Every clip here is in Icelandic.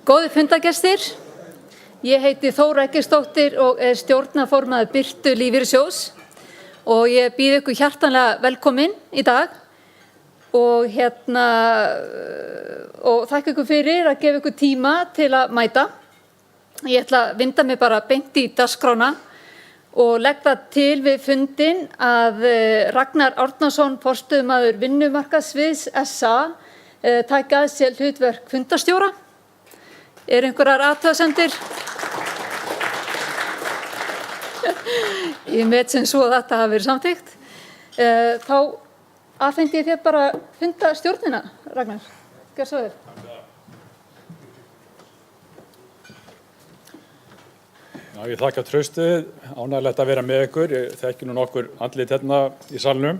Góðir fundargestir, ég heiti Þóra Eggertsdóttir og er stjórnarformaður Birtu Lífeyrissjóðs og ég býð ykkur hjartanlega velkomin í dag og þakka ykkur fyrir að gefa ykkur tíma til að mæta. Ég ætla að vinda mig bara beint í dagskrána og legg það til við fundinn að Ragnar Árnason, forstöðumaður vinnumarkaðssviðs SA, taki að sér hlutverk fundarstjóra. Einhverjar athugasemdir? Ég met sem svo að þetta hafi verið samþykkt. Þá afhendi ég þér bara fundarstjórnina, Ragnar. Gjörðu svo vel. Já, ég þakka traustið, ánægilegt að vera með ykkur. Ég þekki nú nokkur andlit hérna í salnum.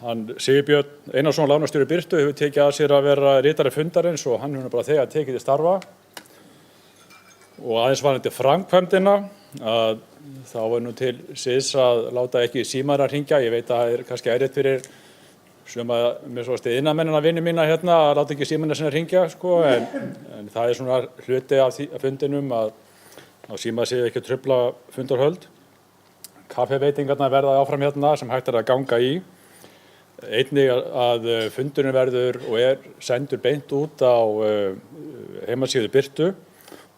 Hann Sigurbjörn Einarsson, lánastjóri Birtu, hefur tekið að sér að vera ritari fundarins og hann hefur bara þegar tekið til starfa. Og aðeins varðandi framkvæmdina, að þá er nú til siðs að láta ekki símara hringja. Ég veit að það er kannski erfitt fyrir sem að mér svo iðnaðarmennina vini mína hérna að láta ekki símana sinna hringja, sko, en það er svona hluti af fundinum að síma sig ekki að trufla fundarhöld. Kaffiveitingarnar verða áfram hérna sem hægt er að ganga í. Einnig að fundurinn verður og er sendur beint út á heimasíðu Birtu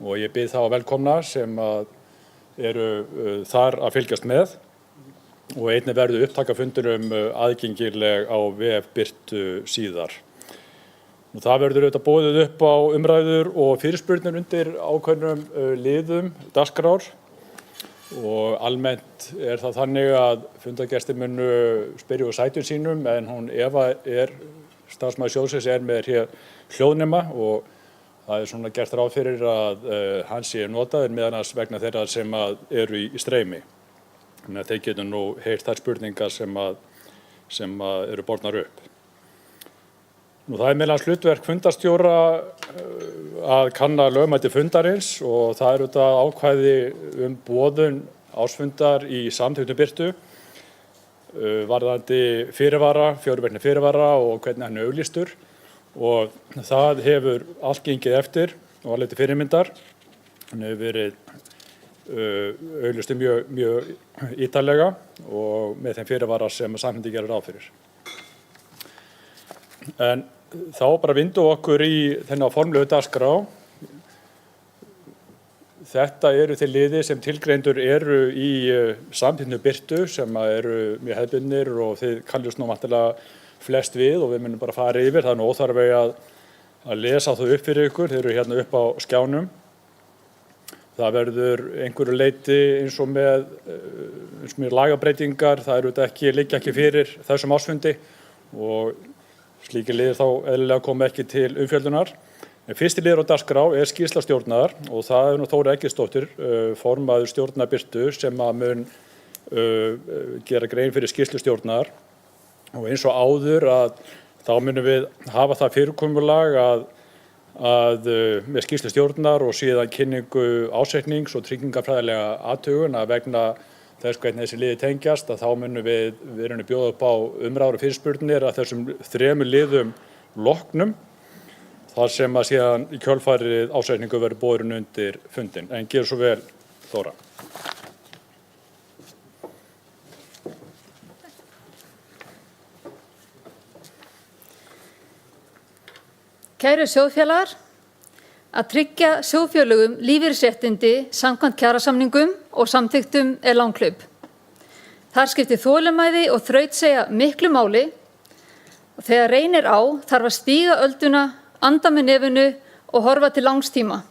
og ég bið þá velkomna sem eru þar að fylgjast með og einnig verður upptaka fundurum aðgengileg á vef Birtu síðar. Það verður auðvitað boðið upp á umræður og fyrirspurnir undir ákveðnum liðum dagskrár. Og almennt er það þannig að fundargestir munu spyrja úr sætum sínum en hún Eva starfsmaður sjóðsins með hér hljóðnema og það svona gert ráð fyrir að hann sé notaður meðan vegna þeirra sem eru í streymi. Þannig að þeir geta nú heyrt þær spurningar sem eru bornar upp. Það er meðal hlutverk fundarstjóra að kanna lögmæti fundarins og það er auðvitað ákvæði boðun ársfundar í samþykktum Birtu varðandi fyrirvara, 4 vikna fyrirvara og hvernig hann er auglýstur og það hefur allt gengið eftir og alveg til fyrirmyndar. Hann hefur verið auglýstur mjög ítarlega og með þeim fyrirvara sem samþykktin gerir ráð fyrir. En þá bara vindum okkur í þennan formlegu dagskrá. Þetta eru þeir liðir sem tilgreindur eru í samþykktum Birtu sem eru mjög hefðbundnir og þið kannast nú væntanlega flest við og við munum bara fara yfir. Það er nú óþarfi að lesa þau upp fyrir ykkur. Þeir eru hérna upp á skjánum. Það verður einhverju leyti eins og með lagabreytingar. Það liggja ekki fyrir þessum ársfundi og slíkir liðir þá eðlilega koma ekki til umfjöllunar. En fyrsti liður á dagskrá er skýrsla stjórnar og það er nú Þóra Eggertsdóttir, formaður stjórnar Birtu sem mun gera grein fyrir skýrslu stjórnar. Og eins og áður að þá munum við hafa það fyrirkomulag að með skýrslu stjórnar og síðan kynningu ásetnings og tryggingafræðilega athugun að vegna þess hvernig þessi liði tengjast að þá munum við bjóða upp á umræður og fyrirspurnir að þessum 3 liðum loknum þar sem að síðan í kjölfarið ásetningu verður borin undir fundinn. En gjör svo vel, Þóra. Kæru sjóðfélagar, að tryggja sjóðfélögum lífeyrisréttindi samkvæmt kjarasamningum og samþykktum er langhlaup. Þar skiptir þolinmæði og þrautseigja miklu máli og þegar reynir á þarf að stíga ölduna, anda með nefinu og horfa til langs tíma.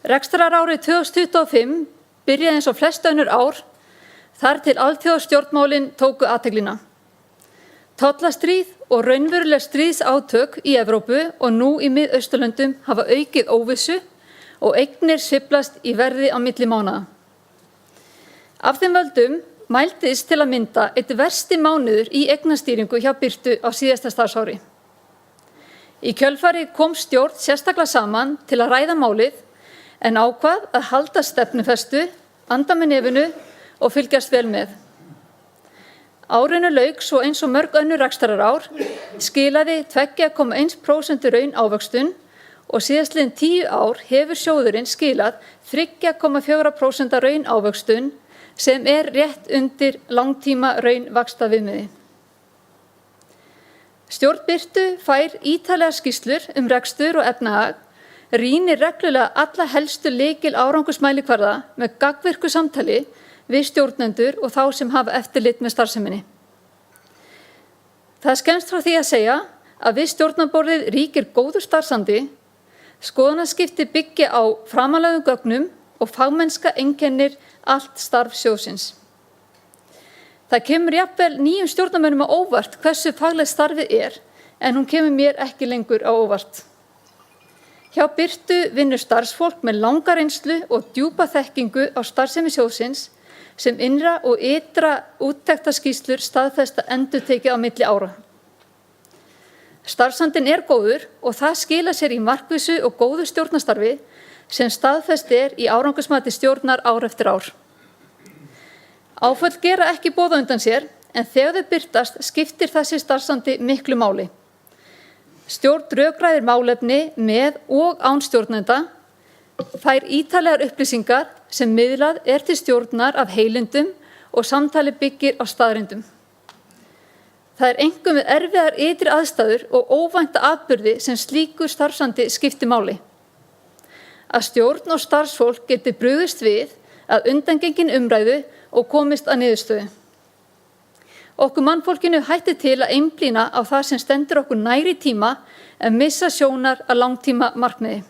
Rekstrarárið 2025 byrjaði eins og flest önnur ár þar til alþjóðastjórnmálin tóku athyglina. Tollastríð og raunveruleg stríðsátök í Evrópu og nú í Mið-Austurlöndum hafa aukið óvissu og eignir sveiflast í verði á milli mánaða. Af þeim völdum mældist til að mynda einn versti mánuður í eignastýringu hjá Birtu á síðasta starfsári. Í kjölfari kom stjórn sérstaklega saman til að ræða málið en ákvað að halda stefnufestu, anda með nefinu og fylgjast vel með. Árinu lauk svo eins og mörg önnur rekstrarár skilaði 2,1% raun ávöxtun og síðastliðin 10 ár hefur sjóðurinn skilað 3,4% raun ávöxtun sem rétt undir langtíma raun vaxtaviðmiði. Stjórn Birtu fær ítarlegar skýrslur rekstur og efnahag, rýnir reglulega alla helstu lykil árangursmælikvarða með gagnvirku samtali við stjórnendur og þá sem hafa eftirlit með starfseminni. Það er skemmst frá því að segja að við stjórnarborðið ríkir góður starfsandi, skoðanaskipti byggja á framanlegum gögnum og fagmennska einkennir allt starf sjóðsins. Það kemur jafnvel nýjum stjórnarmönnum á óvart hversu faglegt starfið en hún kemur mér ekki lengur á óvart. Hjá Birtu vinnur starfsfólk með langa reynslu og djúpa þekkingu á starfsemi sjóðsins sem innra og ytra úttektarskýrslur staðfesta endurtekið á milli ára. Starfsandinn góður og það skilar sér í markvissu og góðu stjórnarstarfi sem staðfest í árangursmati stjórnar ár eftir ár. Áföll gera ekki boða undan sér en þegar þau birtast skiptir þessi starfsandi miklu máli. Stjórn rökræðir málefni með og án stjórnenda, fær ítarlegar upplýsingar sem miðlað til stjórnar af heilindum og samtali byggir á staðreyndum. Það einkum við erfiðar ytri aðstæður og óvænta atburði sem slíkur starfsandi skiptir máli. Að stjórn og starfsfólk geti brugðist við að undangengin umræðu og komist að niðurstöðu. Okkur mannfólkinu hættir til að einblína á það sem stendur okkur næri tíma en missa sjónar að langtíma markmiði.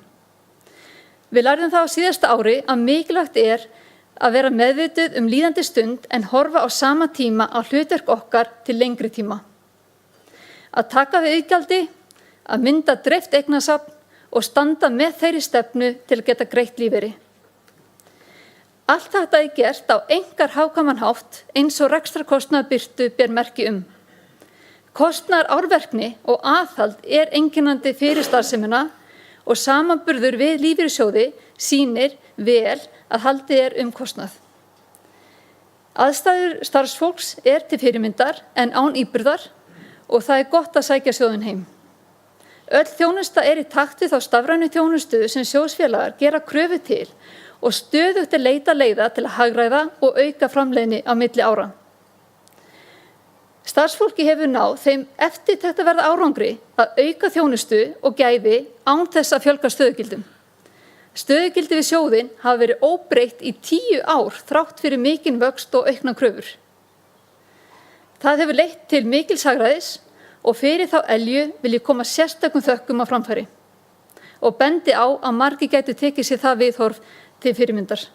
Við lærðum það á síðasta ári að mikilvægt að vera meðvituð líðandi stund en horfa á sama tíma á hlutverk okkar til lengri tíma. Að taka við iðgjaldi, að mynda dreift eignasafn og standa með þeirri stefnu til að geta greitt lífeyri. Allt þetta gert á einkar hagkvæman hátt eins og rekstrarkostnaður Birtu ber merki Kostnaðar árverkni og aðhald einkennandi fyrir starfsemina og samanburður við lífeyrissjóði sýnir vel að haldið kostnað. Aðstæður starfsfólks til fyrirmyndar en án íburðar og það gott að sækja sjóðinn heim. Öll þjónusta í takt við þá stafrænu þjónustu sem sjóðsfélagar gera kröfu til og stöðugt leita leiða til að hagræða og auka framleiðni á milli ára. Starfsfólki hefur náð þeim eftirtektarverða árangri að auka þjónustu og gæði án þess að fjölga stöðugildum. Stöðugildi við sjóðinn hafa verið óbreytt í 10 ár þrátt fyrir mikinn vöxt og auknar kröfur. Það hefur leitt til mikils hagræðis og fyrir þá elju vil ég koma sérstökum þökkum á framfæri og bendi á að margir gætu tekið sér það viðhorf til fyrirmyndar.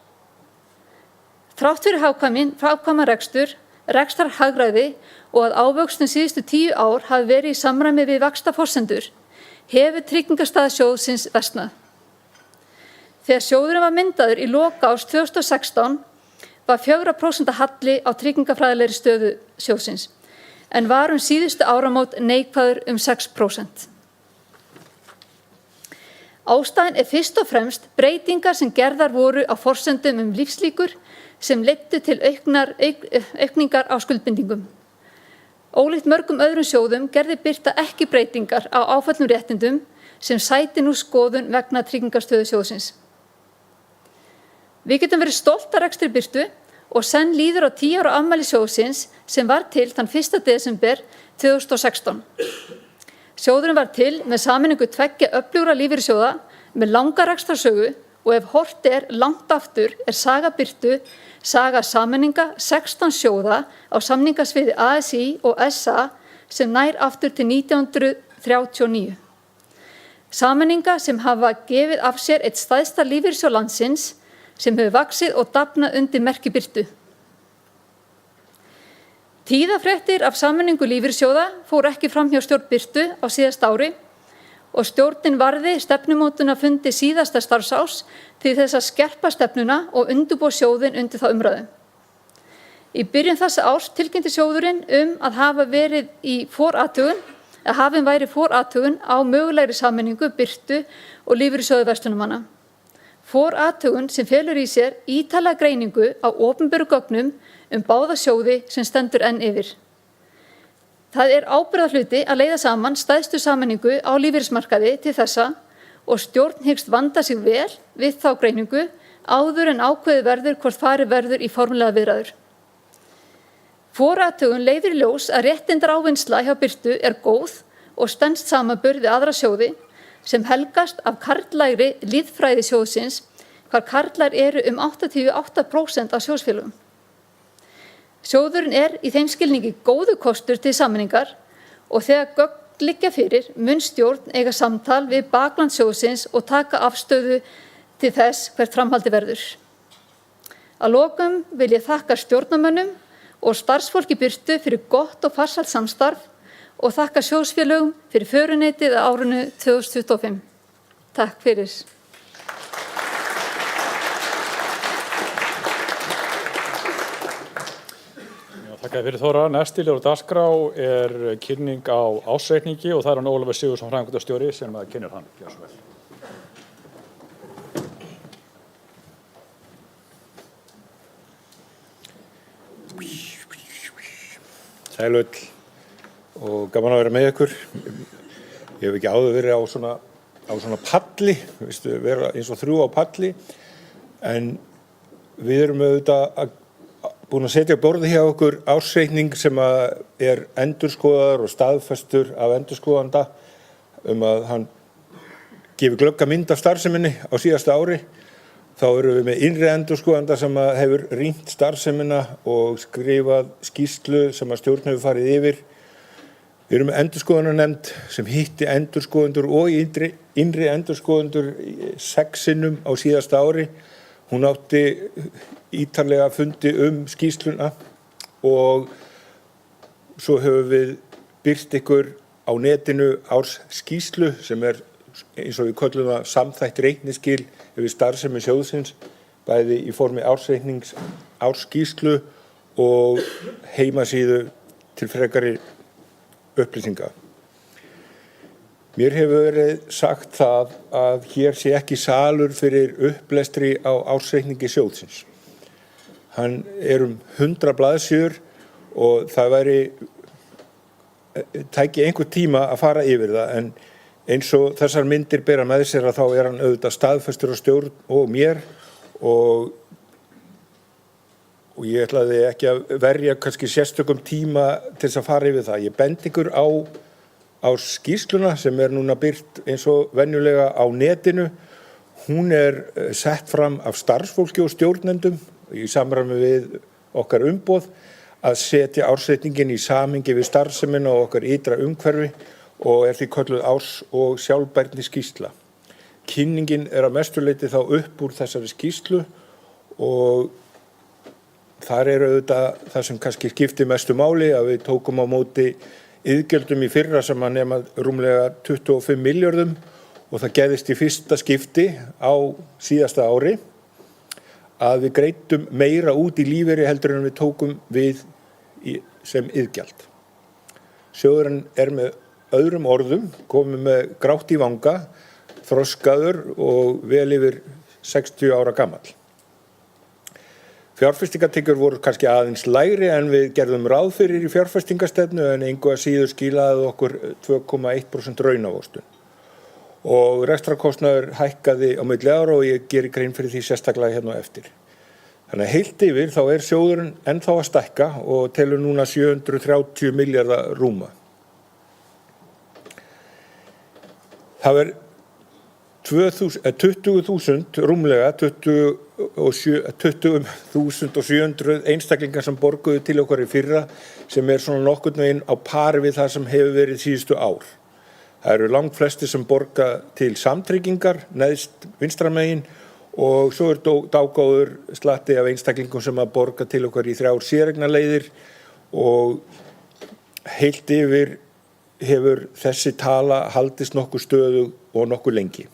Þrátt fyrir hagkvæman rekstur, rekstrarhagræði og að ávöxtun síðustu 10 ár hafi verið í samræmi við vaxtaforsendur, hefur tryggingastaða sjóðsins versnað. Þegar sjóðurinn var myndaður í lok árs 2016 var 4% halli á tryggingafræðilegri stöðu sjóðsins, en var síðustu áramót neikvæður 6%. Ástæðan fyrst og fremst breytingar sem gerðar voru á forsendum lífslíkur sem leiddu til aukningar á skuldbindingum. Ólíkt mörgum öðrum sjóðum gerði Birta ekki breytingar á áföllnum réttindum sem sæti nú skoðun vegna tryggingastöðu sjóðsins. Við getum verið stolt af rekstri Birtu og senn líður á 10 ára afmæli sjóðsins sem var til þann 1. desember 2016. Sjóðurinn var til með sameiningu 2 öflugra lífeyrissjóða með langa rekstrarsögu og ef horft langt aftur saga Birtu, saga sameininga 16 sjóða á samningasviði ASÍ og SA sem nær aftur til 1939. Sameininga sem hafa gefið af sér eitt stærsta lífeyrissjóð landsins sem hefur vaxið og dafnað undir merki Birtu. Tíðafréttir af sameiningu lífeyrissjóða fór ekki fram hjá stjórn Birtu á síðasta ári og stjórnin varði stefnumótunarfundi síðasta starfsárs til þess að skerpa stefnuna og undirbúa sjóðinn undir þá umræðu. Í byrjun þessa árs tilkynnti sjóðurinn að hafin væri forathugun á mögulegri sameiningu Birtu og lífeyrissjóða verslunarmanna. Forathugun sem felur í sér ítarlega greiningu á opinberu gögnum báða sjóði sem stendur enn yfir. Það ábyrgðarhluti að leiða saman stærstu sameiningu á lífeyrismarkaði til þessa og stjórn hyggst vanda sig vel við þá greiningu áður en ákveðið verður hvort farið verður í formlega viðræður. Forathugun leiðir í ljós að réttindaávinnsla hjá Birtu góð og stenst samanburð við aðra sjóði sem helgast af karllægri lýðfræði sjóðsins, hvar karlar eru 88% af sjóðsfélögum. Sjóðurinn í þeim skilningi góður kostur til sameiningar og þegar gögn liggja fyrir mun stjórn eiga samtal við bakland sjóðsins og taka afstöðu til þess hvert framhaldi verður. Að lokum vil ég þakka stjórnarmönnum og starfsfólki Birtu fyrir gott og farsælt samstarf og þakka sjóðsfélögum fyrir föruneytið á árinu 2025. Takk fyrir. Þakka fyrir Þóra. Næsti liður á dagskrá kynning á ársreikningi og það hann Ólafur Sigurðsson framkvæmdastjóri sem kynnir hann. Gjörðu svo vel. Sæl öll og gaman að vera með ykkur. Ég hef ekki áður verið á svona palli, vera eins og 3 á palli, en við erum auðvitað búin að setja á borðið hjá okkur ársreikning sem endurskoðaður og staðfestur af endurskoðanda að hann gefi glögga mynd af starfseminni á síðasta ári. Þá erum við með innri endurskoðanda sem hefur rýnt starfsemina og skrifað skýrslu sem stjórn hefur farið yfir. Við erum með endurskoðunarnefnd sem hitti endurskoðendur og innri endurskoðendur 6 sinnum á síðasta ári. Hún átti ítarlega fundi skýrsluna og svo höfum við birt ykkur á netinu ársskýrslu sem eins og við köllum það samþætt reikningsskil yfir starfsemi sjóðsins, bæði í formi ársreiknings, ársskýrslu og heimasíðu til frekari upplýsinga. Mér hefur verið sagt það að hér sé ekki salur fyrir upplestri á ársreikningi sjóðsins. Hann 100 blaðsíður og það tæki einhver tíma að fara yfir það, en eins og þessar myndir bera með sér þá hann auðvitað staðfestur á stjórn og mér og ég ætlaði ekki að verja kannski sérstökum tíma til þess að fara yfir það. Ég bendi ykkur á skýrsluna sem núna birt eins og venjulega á netinu. Hún sett fram af starfsfólki og stjórnendum í samræmi við okkar umboð að setja ársreikningin í samhengi við starfsemina og okkar ytra umhverfi og því kölluð árs- og sjálfbærniskýrsla. Kynningin að mestu leyti þá upp úr þessari skýrslu og þar auðvitað það sem kannski skiptir mestu máli að við tókum á móti iðgjöldum í fyrra sem nema rúmlega 25 milljörðum og það gerðist í fyrsta skipti á síðasta ári að við greiddum meira út í lífeyri heldur en við tókum við sem iðgjald. Sjóðurinn með öðrum orðum komið með grátt í vanga, þroskaður og vel yfir 60 ára gamall. Fjárfestingartekjur voru kannski aðeins lægri en við gerðum ráð fyrir í fjárfestingarstefnu en engu að síður skilaði okkur 2,1% raunávöxtun. Og rekstrarkostnaður hækkaði á milli ára og ég geri grein fyrir því sérstaklega hérna á eftir. Þannig að heilt yfir þá sjóðurinn ennþá að stækka og telur núna 730 milljarða rúma. Það 20.000 rúmlega 20.700 einstaklingar sem borguðu til okkar í fyrra sem svona nokkurn veginn á pari við það sem hefur verið síðustu ár. Það langt flestir sem borga til samtryggingar neðst vinstra megin og svo dágóður slatti af einstaklingum sem að borga til okkar í 3 séreignaleiðir og heilt yfir hefur þessi tala haldist nokkuð stöðug og nokkuð lengi.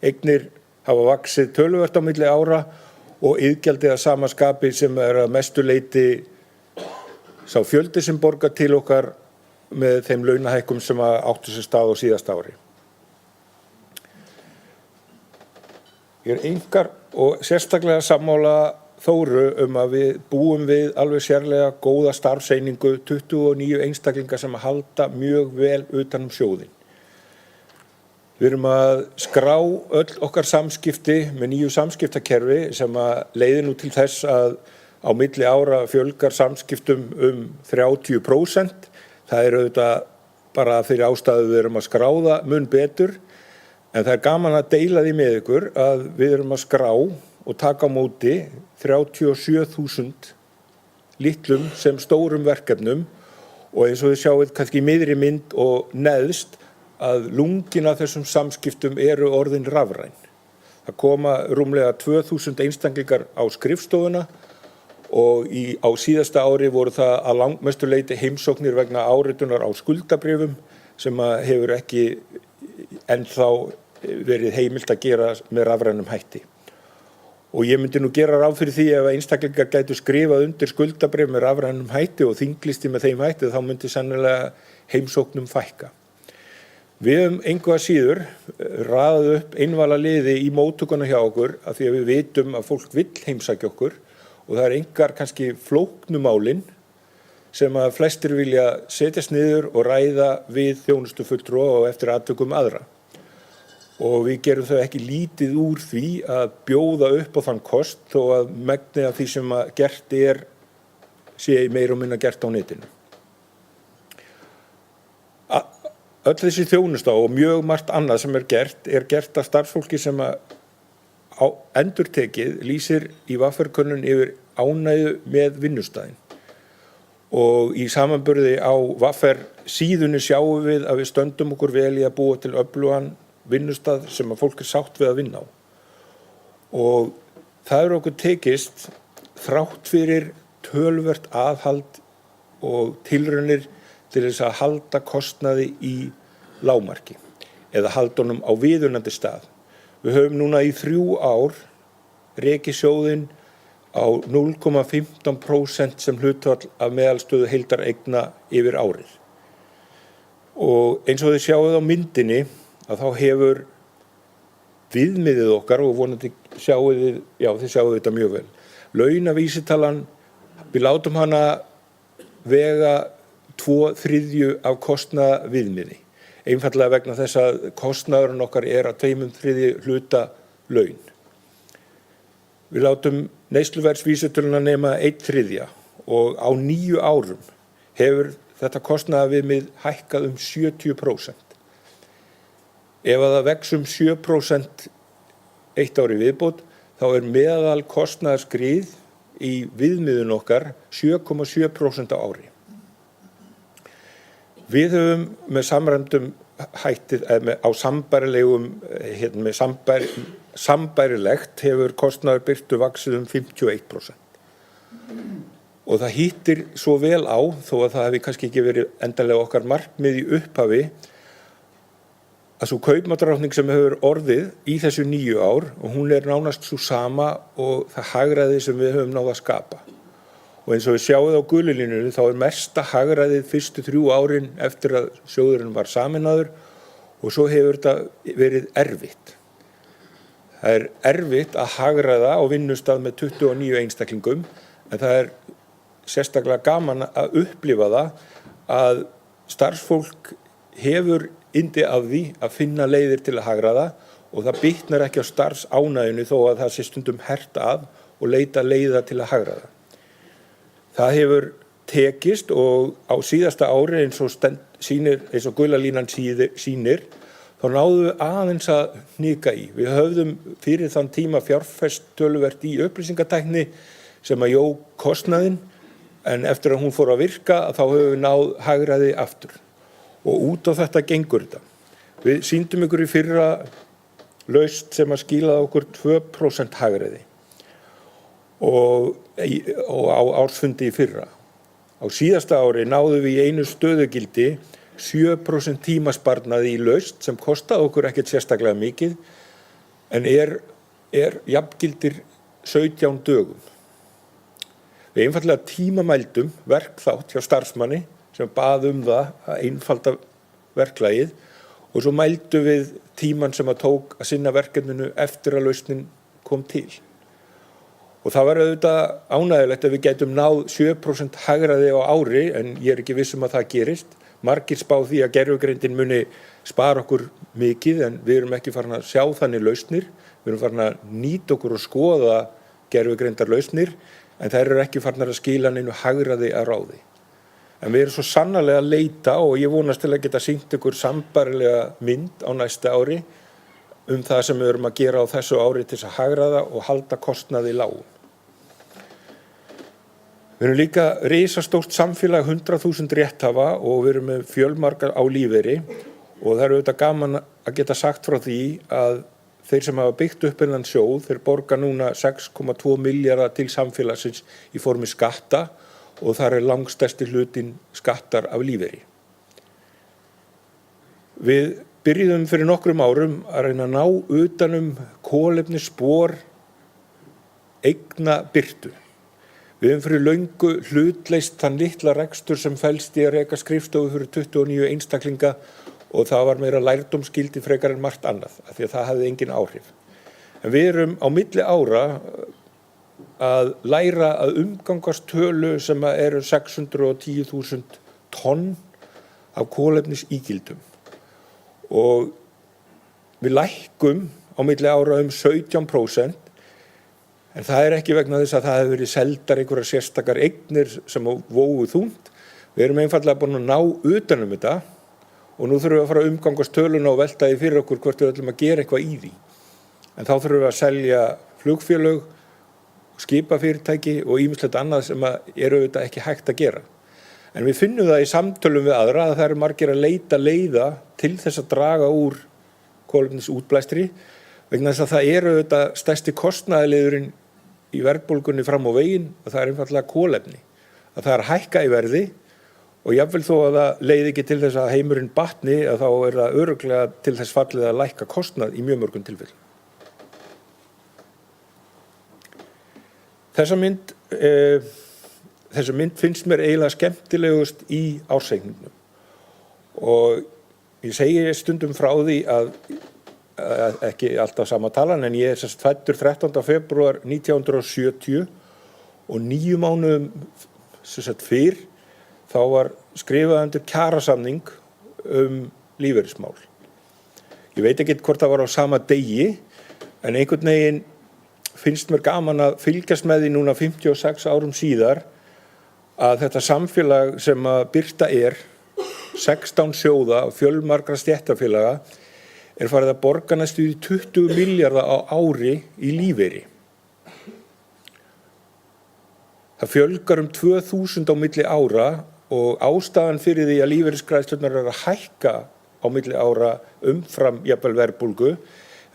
Eignir hafa vaxið töluvert á milli ára og iðgjaldið að sama skapi sem að mestu leyti sá fjöldi sem borgar til okkar með þeim launahækkum sem áttu sér stað á síðasta ári. Ég einkar og sérstaklega sammála Þóru að við búum við alveg sérlega góða starfseiningu, 29 einstaklingar sem halda mjög vel utan sjóðinn. Við erum að skrá öll okkar samskipti með nýju samskiptakerfi sem leiðir nú til þess að á milli ára fjölgar samskiptum 30%. Það auðvitað bara fyrir ástæðu við erum að skráða mun betur, en það gaman að deila því með ykkur að við erum að skrá og taka á móti 37.000 litlum sem stórum verkefnum og eins og þið sjáið kannski í miðri mynd og neðst að lungin af þessum samskiptum eru orðin rafræn. Það koma rúmlega 2.000 einstaklingar á skrifstofuna og á síðasta ári voru það að langmestu leyti heimsóknir vegna áritunar á skuldabréfum sem hefur ekki ennþá verið heimilt að gera með rafrænum hætti. Og ég myndi nú gera ráð fyrir því ef einstaklingar gætu skrifað undir skuldabréf með rafrænum hætti og þinglisti með þeim hætti, þá myndi sennilega heimsóknum fækka. Við höfum engu að síður raðað upp einvala liði í móttökuna hjá okkur af því að við vitum að fólk vill heimsækja okkur og það engar kannski flóknu málin sem að flestir vilja setjast niður og ræða við þjónustufulltrúa og eftir atvikum aðra. Og við gerum þau ekki lítið úr því að bjóða upp á þann kost þó að megnið af því sem gert sé meira og minna gert á netinu. Öll þessi þjónusta og mjög margt annað sem gert af starfsfólki sem endurtekið lýsir í VR-könnun yfir ánægju með vinnustæðin. Og í samanburði á VR síðunni sjáum við að við stöndum okkur vel í að búa til öflugan vinnustað sem að fólk sátt við að vinna á. Og það okkur tekist þrátt fyrir töluvert aðhald og tilraunir til þess að halda kostnaði í lágmarki eða halda honum á viðunandi stað. Við höfum núna í 3 ár rekið sjóðinn á 0,15% sem hlutfall af meðalstöðu heildareigna yfir árið. Og eins og þið sjáuð á myndinni að þá hefur viðmiðið okkar og vonandi þið sjáuð þetta mjög vel. Launavísitalan, við látum hana vega 2/3 af kostnaðarviðmiði. Einfaldlega vegna þess að kostnaðurinn okkar að 2/3 hluta laun. Við látum neysluverðsvísitöluna nema 1/3 og á 9 árum hefur þetta kostnaðarviðmið hækkað 70%. Ef það vex 7% eitt ári viðbót, þá meðal kostnaðarskrið í viðmiðun okkar 7,7% á ári. Við höfum með samræmdum hætti, á sambærilegum, sambærilegt hefur kostnaður birtu vaxið 51%. Og það hittir svo vel á, þó að það hefði kannski ekki verið endanlega okkar markmið í upphafi, að svo kaupmáttaraukning sem hefur orðið í þessu 9 ár og hún nánast svo sama og það hagræði sem við höfum náð að skapa. Og eins og við sjáum á gulu línunni þá mesta hagræðið fyrstu 3 árin eftir að sjóðurinn var sameinaður og svo hefur þetta verið erfitt. Það erfitt að hagræða á vinnustað með 29 einstaklingum en það sérstaklega gaman að upplifa það að starfsfólk hefur yndi af því að finna leiðir til að hagræða og það bitnar ekki á starfsánægjunni þó að það sé stundum hert að og leita leiða til að hagræða. Það hefur tekist og á síðasta ári eins og gula línan sýnir, þá náðum við aðeins að hnika í. Við höfðum fyrir þann tíma fjárfest töluvert í upplýsingatækni sem að jók kostnaðinn en eftir að hún fór að virka þá höfum við náð hagræði aftur. Og út á þetta gengur þetta. Við sýndum ykkur í fyrra lausn sem að skilaði okkur 2% hagræði og á ársfundi í fyrra. Á síðasta ári náðum við í einu stöðugildi 7% tímasparnaði í lausn sem kostaði okkur ekkert sérstaklega mikið en jafngildir 17 dögum. Við einfaldlega tímamældum verkþátt hjá starfsmanni sem bað það að einfalda verklagið og svo mældu við tíman sem að tók að sinna verkefninu eftir að lausnin kom til. Og það var auðvitað ánægjulegt að við gætum náð 7% hagræði á ári, en ég ekki viss að það gerist. Margir spá því að gervigreindin muni spara okkur mikið, en við erum ekki farin að sjá þannig lausnir. Við erum farin að nýta okkur og skoða gervigreindar lausnir, en þær eru ekki farin að skila neinu hagræði að ráði. En við erum svo sannarlega að leita og ég vonast til að geta sýnt ykkur sambærilega mynd á næsta ári það sem við erum að gera á þessu ári til þess að hagræða og halda kostnaði lágum. Við erum líka risastórt samfélag 100.000 rétthafa og við erum með fjölmarga á lífeyri og það eru auðvitað gaman að geta sagt frá því að þeir sem hafa byggt upp innan sjóð, þeir borga núna 6,2 milljarða til samfélagsins í formi skatta og þar langstærsti hlutin skattar af lífeyri. Við byrjuðum fyrir nokkrum árum að reyna að ná utanum kolefnisspor eigna birtu. Við höfum fyrir löngu hlutleist þann litla rekstur sem felst í að reka skrifstofu fyrir 29 einstaklinga og það var meira lærdómsgildi frekar en margt annað, af því að það hafði engin áhrif. En við erum á milli ára að læra að umgangast tölu sem eru 610.000 tonn af kolefnisígildum. Og við lækkum á milli ára 17%, en það ekki vegna þess að það hefur verið seldar einhverjar sérstakar eignir sem vógu þungt. Við erum einfaldlega búin að ná utanum þetta og nú þurfum við að fara að umgangast töluna og velta því fyrir okkur hvort við ætlum að gera eitthvað í því. En þá þurfum við að selja flugfélög, skipafyrirtæki og ýmislegt annað sem eru auðvitað ekki hægt að gera. En við finnum það í samtölum við aðra að það eru margir að leita leiða til þess að draga úr kolefnisútblæstri vegna þess að það eru auðvitað stærsti kostnaðarliðurinn í verðbólgunni fram á veginn og það einfaldlega kolefni. Að það hækka í verði og jafnvel þó að það leiði ekki til þess að heimurinn batni að þá það örugglega til þess fallið að lækka kostnað í mjög mörgum tilfellum. Þessa mynd finnst mér eiginlega skemmtilegust í ársreikningnum og ég segi stundum frá því að ekki alltaf sama talan en ég fæddur 13. febrúar 1970 og 9 mánuðum fyrr þá var skrifað undir kjarasamning lífeyrismál. Ég veit ekki hvort það var á sama degi en einhvern veginn finnst mér gaman að fylgjast með því núna 56 árum síðar að þetta samfélag sem að Birta 16 sjóða og fjölmargra stéttarfélaga farið að borga næstum 20 milljarða á ári í lífeyri. Það fjölgar 2000 á milli ára og ástæðan fyrir því að lífeyrisgreiðslurnar að hækka á milli ára umfram jafnvel verðbólgu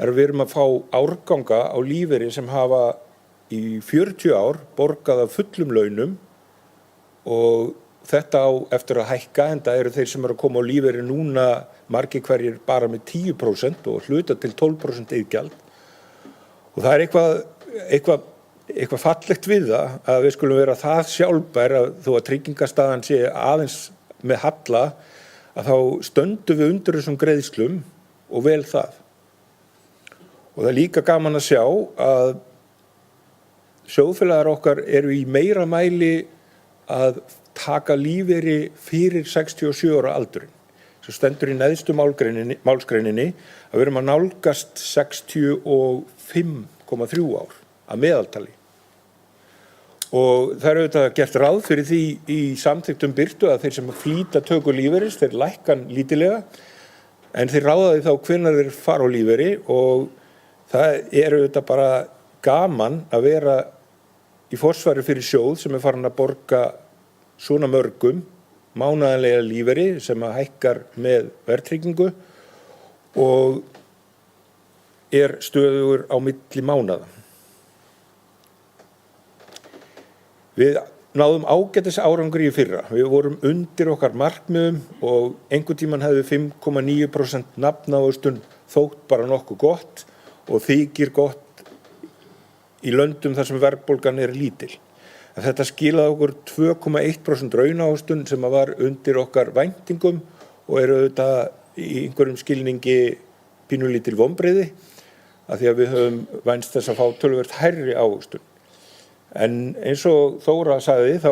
að við erum að fá árganga á lífeyri sem hafa í 40 ár borgað af fullum launum og þetta á eftir að hækka en það eru þeir sem eru að koma á lífeyri núna margir hverjir bara með 10% og hluta til 12% iðgjald. Og það eitthvað fallegt við það að við skulum vera það sjálfbær að þó að tryggingastaðan sé aðeins með halla að þá stöndum við undir þessum greiðslum og vel það. Og það líka gaman að sjá að sjóðfélagar okkar eru í meira mæli að taka lífeyri fyrir 67 ára aldurinn. Svo stendur í neðstu málsgreininni að við erum að nálgast 65,3 ár að meðaltali. Og það eru auðvitað gert ráð fyrir því í samþykktum Birtu að þeir sem flýta töku lífeyris, þeir lækkan lítilega, en þeir ráða því þá hvenær þeir fara á lífeyri og það auðvitað bara gaman að vera í forsvari fyrir sjóð sem farin að borga svona mörgum mánaðarlega lífeyri sem að hækkar með verðtryggingu og stöðugur á milli mánaða. Við náðum ágætis árangur í fyrra. Við vorum undir okkar markmiðum og einhvern tímann hefði 5,9% nafnávöxtun þótt bara nokkuð gott og þykir gott í löndum þar sem verðbólgan lítil. En þetta skilaði okkur 2,1% raunávöxtun sem var undir okkar væntingum og auðvitað í einhverjum skilningi pínulítil vonbrigði af því að við höfum vænst þess að fá töluvert hærri ávöxtun. En eins og Þóra sagði þá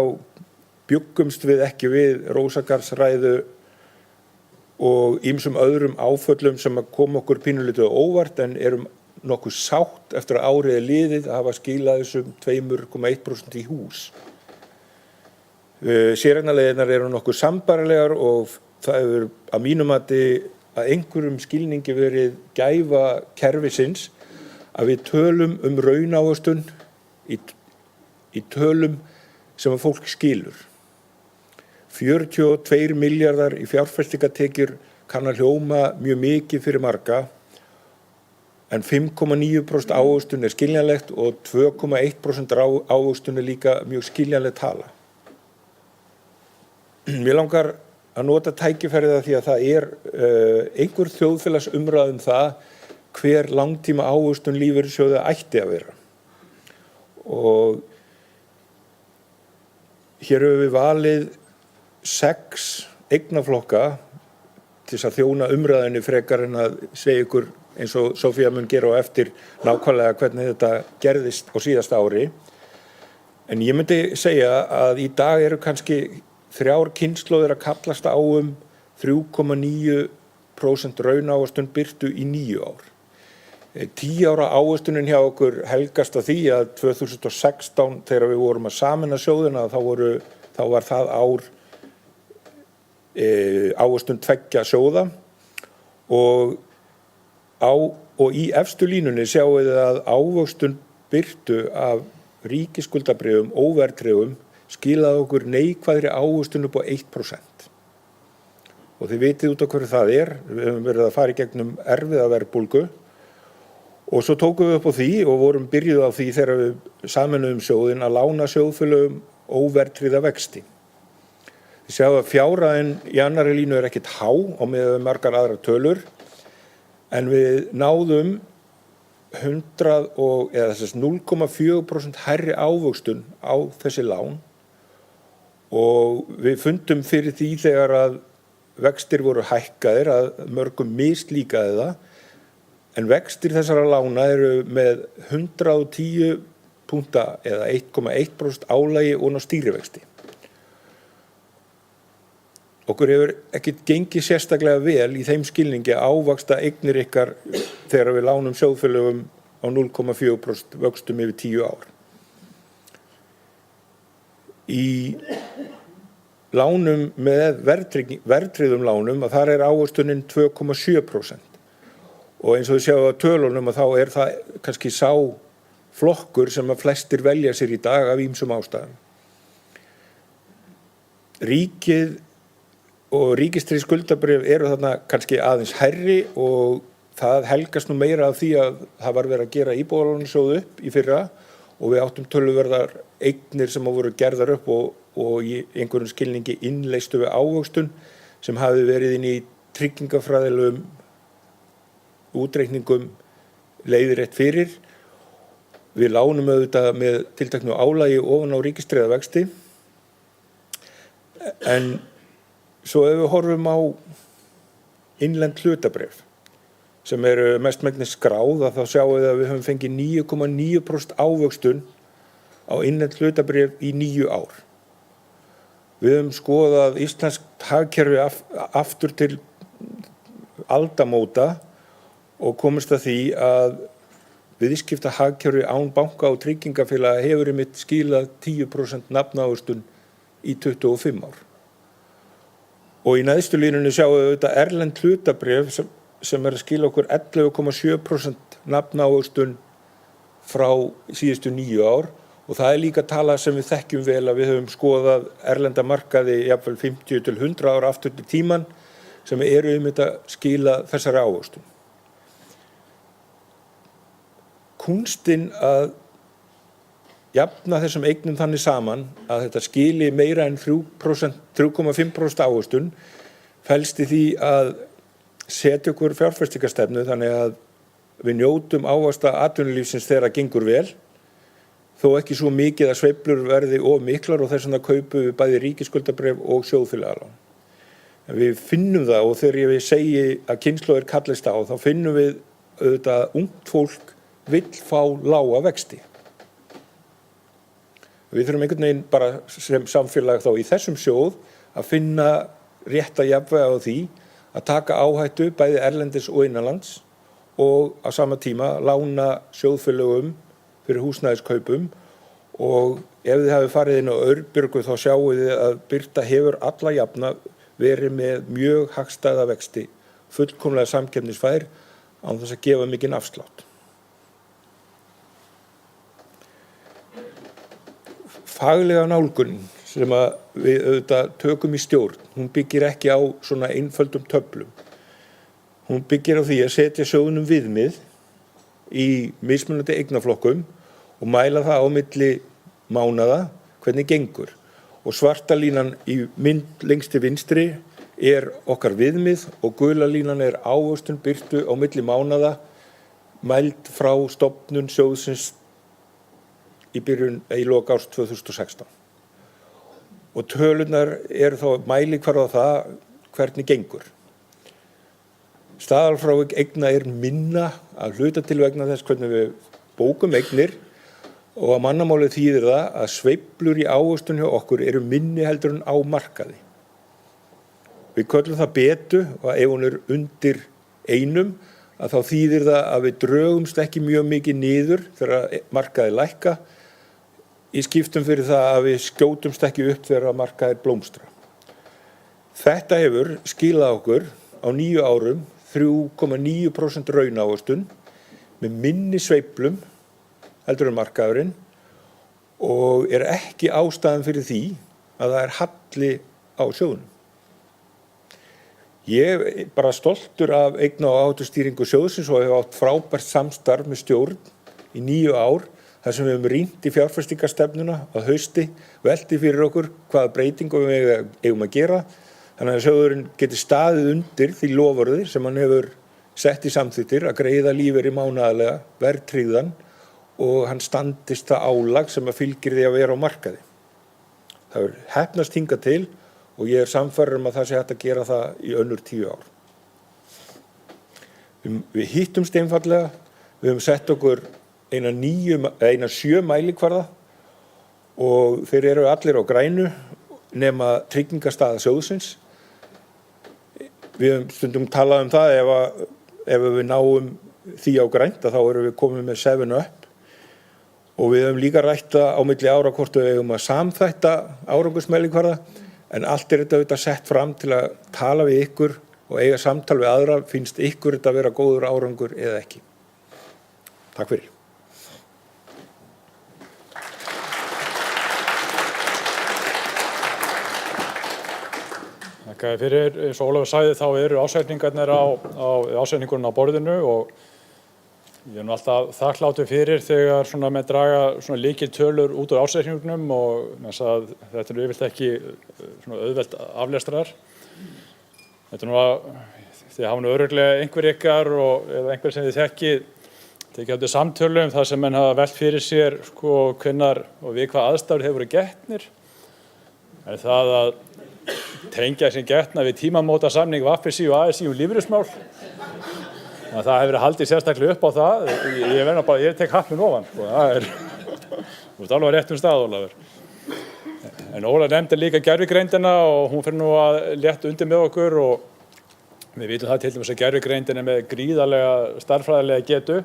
bjuggumst við ekki við Rósagarðsræðu og ýmsum öðrum áföllum sem að koma okkur pínulítið óvart en erum nokkuð sátt eftir að árið er liðið að hafa skilað þessum 2,1% í hús. Séreignarleiðirnar eru nokkuð sambærilegar og það hefur að mínum mati að einhverjum skilningi verið gæfa kerfisins að við tölum raunávöxtun í tölum sem að fólk skilur. 42 milljarðar í fjárfestingatekjur kann að hljóma mjög mikið fyrir marga, en 5,9% ávöxtun er skiljanlegt og 2,1% ávöxtun er líka mjög skiljanleg tala. Mér langar að nota tækifærið af því að það er einhver þjóðfélagsumræða það hver langtíma ávöxtun lífeyrissjóða ætti að vera. Og hér höfum við valið 6 eignaflokka til þess að þjóna umræðinni frekar en að segja ykkur eins og Sofía mun gera á eftir nákvæmlega hvernig þetta gerðist á síðasta ári. En ég myndi segja að í dag eru kannski 3 kynslóðir að kallast á 3,9% raunávöxtun birtu í 9 ár. 10 ára ávöxtunin hjá okkur helgast að því að 2016 þegar við vorum að sameina sjóðina þá var það ár ávöxtun 2 sjóða og í efstu línunni sjáum við að ávöxtun birtu af ríkisskuldabréfum óverðtryggðum skilaði okkur neikvæðri ávöxtun upp á 1%. Og þið vitið út af hverju það er. Við höfum verið að fara í gegnum erfiða verðbólgu og svo tókum við upp á því og vorum byrjuð á því þegar við sameinuðum sjóðinn að lána sjóðfélögum óverðtryggða vexti. Þið sjáum að fjárhæðin í annarri línu er ekkert há á meðan margar aðrar tölur, en við náðum 0,4% hærri ávöxtun á þessi lán og við fundum fyrir því þegar að vextir voru hækkaðir að mörgum mislíkaði það, en vextir þessara lána eru með 110 punkta eða 1,1% álagi og á stýrivexti. Okkur hefur ekkert gengið sérstaklega vel í þeim skilningi að ávaxta eignir ykkar þegar við lánum sjóðfélögum á 0,4% vöxtum yfir 10 ár. Í lánum með verðtryggðum lánum að þar er ávöxtunin 2,7%. Og eins og við sjáum á tölunum að þá er það kannski sá flokkur sem að flestir velja sér í dag af ýmsum ástæðum. Ríkið og ríkistryggð skuldabréf eru þarna kannski aðeins hærri og það helgast nú meira af því að það var verið að gera íbúðalánasjóð upp í fyrra og við áttum töluverðar eignir sem voru gerðar upp og í einhverjum skilningi innleistu við ávöxtun sem hafi verið inn í tryggingafræðilegum útreikningum leiðrétt fyrir. Við lánum auðvitað með tilteknu álagi ofan á ríkistryggða vexti, en svo ef við horfum á innlend hlutabréf sem eru mestmegnis skráð þá sjáum við að við höfum fengið 9,9% ávöxtun á innlend hlutabréf í 9 ár. Við höfum skoðað íslenskt hagkerfi aftur til aldamóta og komist að því að viðskipta hagkerfi án banka og tryggingafélaga hefur einmitt skilað 10% nafnávöxtun í 25 ár. Og í neðstu línunni sjáum við auðvitað erlend hlutabréf sem er að skila okkur 11,7% nafnávöxtun frá síðustu 9 ár og það er líka tala sem við þekkjum vel að við höfum skoðað erlenda markaði jafnvel 50 til 100 ára aftur til tíman sem eru einmitt að skila þessari ávöxtun. Kúnstin að jafna þessum eignum þannig saman að þetta skili meira en 3,5% ávöxtun felst í því að setja okkur fjárfestingarstefnu þannig að við njótum ávaxta atvinnulífsins þegar það gengur vel, þó ekki svo mikið að sveiflur verði of miklar og þess vegna kaupum við bæði ríkisskuldabréf og sjóðfélagalán. En við finnum það og þegar ég segi að kynslóðir kallist á þá finnum við auðvitað að ungt fólk vill fá lága vexti. Við þurfum einhvern veginn bara sem samfélag þá í þessum sjóð að finna rétta jafnvægi á því að taka áhættu bæði erlendis og innanlands og á sama tíma lána sjóðfélögum fyrir húsnæðiskaupum og ef þið hafi farið inn á Aurbjörgu þá sjáu þið að Birta hefur alla jafna verið með mjög hagstæða vexti, fullkomlega samkeppnisfær án þess að gefa mikinn afslátt. Faglega nálgun sem að við auðvitað tökum í stjórn, hún byggir ekki á svona einföldum töflum. Hún byggir á því að setja sjóðunum viðmið í mismunandi eignaflokkum og mæla það á milli mánaða hvernig gengur. Og svarta línan í mynd lengst til vinstri okkar viðmið og gula línan ávöxtun Birtu á milli mánaða mæld frá stofnun sjóðsins í lok árs 2016. Og tölurnar þá mælikvarði á það hvernig gengur. Staðalfrávik eigna minna að hluta til vegna þess hvernig við bókum eignir og að mannamáli þýðir það að sveiflur í ávöxtun hjá okkur eru minni heldur en á markaði. Við köllum það betu og ef hún undir 1 að þá þýðir það að við drögumst ekki mjög mikið niður þegar markaði lækka í skiptum fyrir það að við skjótumst ekki upp þegar markaðir blómstra. Þetta hefur skilað okkur á 9 árum 3,9% raunávöxtun með minni sveiflum heldur en markaðurinn og ekki ástæðan fyrir því að það halli á sjóðunum. Ég bara stoltur af eigna- og áhættustýringu sjóðsins og hef átt frábært samstarf með stjórn í 9 ár þar sem við höfum rýnt í fjárfestingarstefnuna að hausti, velti fyrir okkur hvaða breytingum við eigum að gera þannig að sjóðurinn geti staðið undir því loforði sem hann hefur sett í samþykktir að greiða lífeyri mánaðarlega, verðtryggðan og hann standist það álag sem að fylgir því að vera á markaði. Það er heppnast hingað til og ég sannfærður að það sé hægt að gera það í önnur 10 ár. Við hittumst einfaldlega, við höfum sett okkur eina 7 mælikvarða og þeir eru allir á grænu nema tryggingastaða sjóðsins. Við höfum stundum talað það ef við náum því á grænt að þá erum við komið með 7up og við höfum líka rætt á milli ára hvort við eigum að samþætta árangursmælikvarða en allt þetta auðvitað sett fram til að tala við ykkur og eiga samtal við aðra, finnst ykkur þetta vera góður árangur eða ekki. Takk fyrir. Þakka fyrir, eins og Ólafur sagði þá eru ásetningarnir á borðinu og ég er alltaf þakkláttur fyrir þegar svona með draga svona lykiltölur út úr ásetningnum og þetta yfirleitt ekki svona auðvelt aflestrar. Þetta þið hafa örugglega einhver ykkar eða einhver sem þið tekið eftir samtölum þar sem menn hafa velt fyrir sér hvenær og við hvað aðstæður hefur verið getnir. En það að tengja sem getna við tímamóta samning við AFSÍ og ASÍ lífeyrismál. Það hefur verið haldið sérstaklega upp á það. Ég tek hatt minn ofan. Það þú ert alveg á réttum stað, Ólafur. En Ólafur nefndi líka gervigreindina og hún fyrir að létta undir með okkur og við vitum það til dæmis að gervigreindin með gríðarlega stærðfræðilega getu.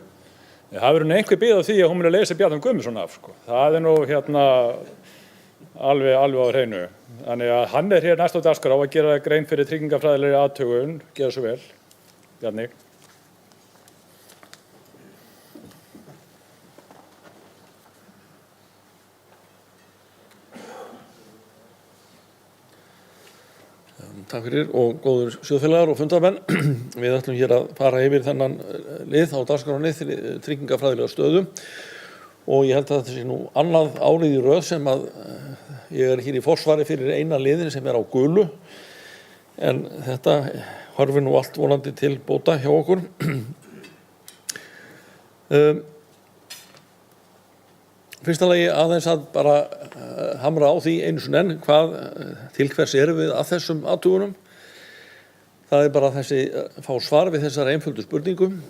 Það hefur einhver bið á því að hún muni leysa Bjarna Guðmundsson af. Það nú alveg á hreinu. Þannig að hann hér næst á dagskrá að gera grein fyrir tryggingafræðilegri athugun. Gera svo vel, Bjarni. Takk fyrir og góður sjóðfélagar og fundarmenn. Við ætlum hér að fara yfir þennan lið á dagskránni tryggingafræðilega stöðu og ég held að þetta sé nú annað árið í röð sem að ég er hér í forsvari fyrir eina liðin sem á gulu en þetta horfir nú allt vonandi til bóta hjá okkur. Fyrsta lagi aðeins að bara hamra á því einu sinni enn til hvers erum við að þessum athugunum. Það bara fá svar við þessari einföldu spurningum.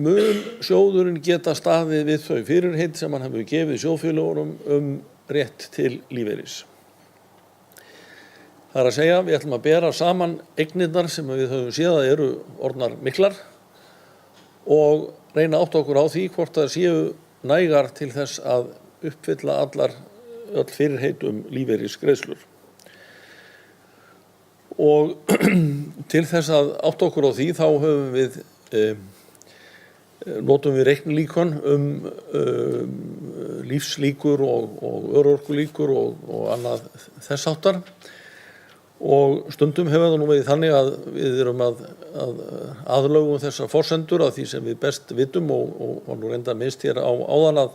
mun sjóðurinn geta staðið við þau fyrirheit sem hann hefur gefið sjóðfélögunum rétt til lífeyris. Það að segja, við ætlum að bera saman eignirnar sem við höfum séð að eru orðnar miklar og reyna átt okkur á því hvort það séu nægar til þess að uppfylla öll fyrirheit lífeyrisgreiðslur. Og til þess að átt okkur á því þá höfum við notum við reiknilíkön lífslíkur og örorkulíkur og annað þess háttar. Og stundum hefur það nú verið þannig að við erum að aðlögum þessar forsendur af því sem við best vitum og nú reyndar minnst hér áðan að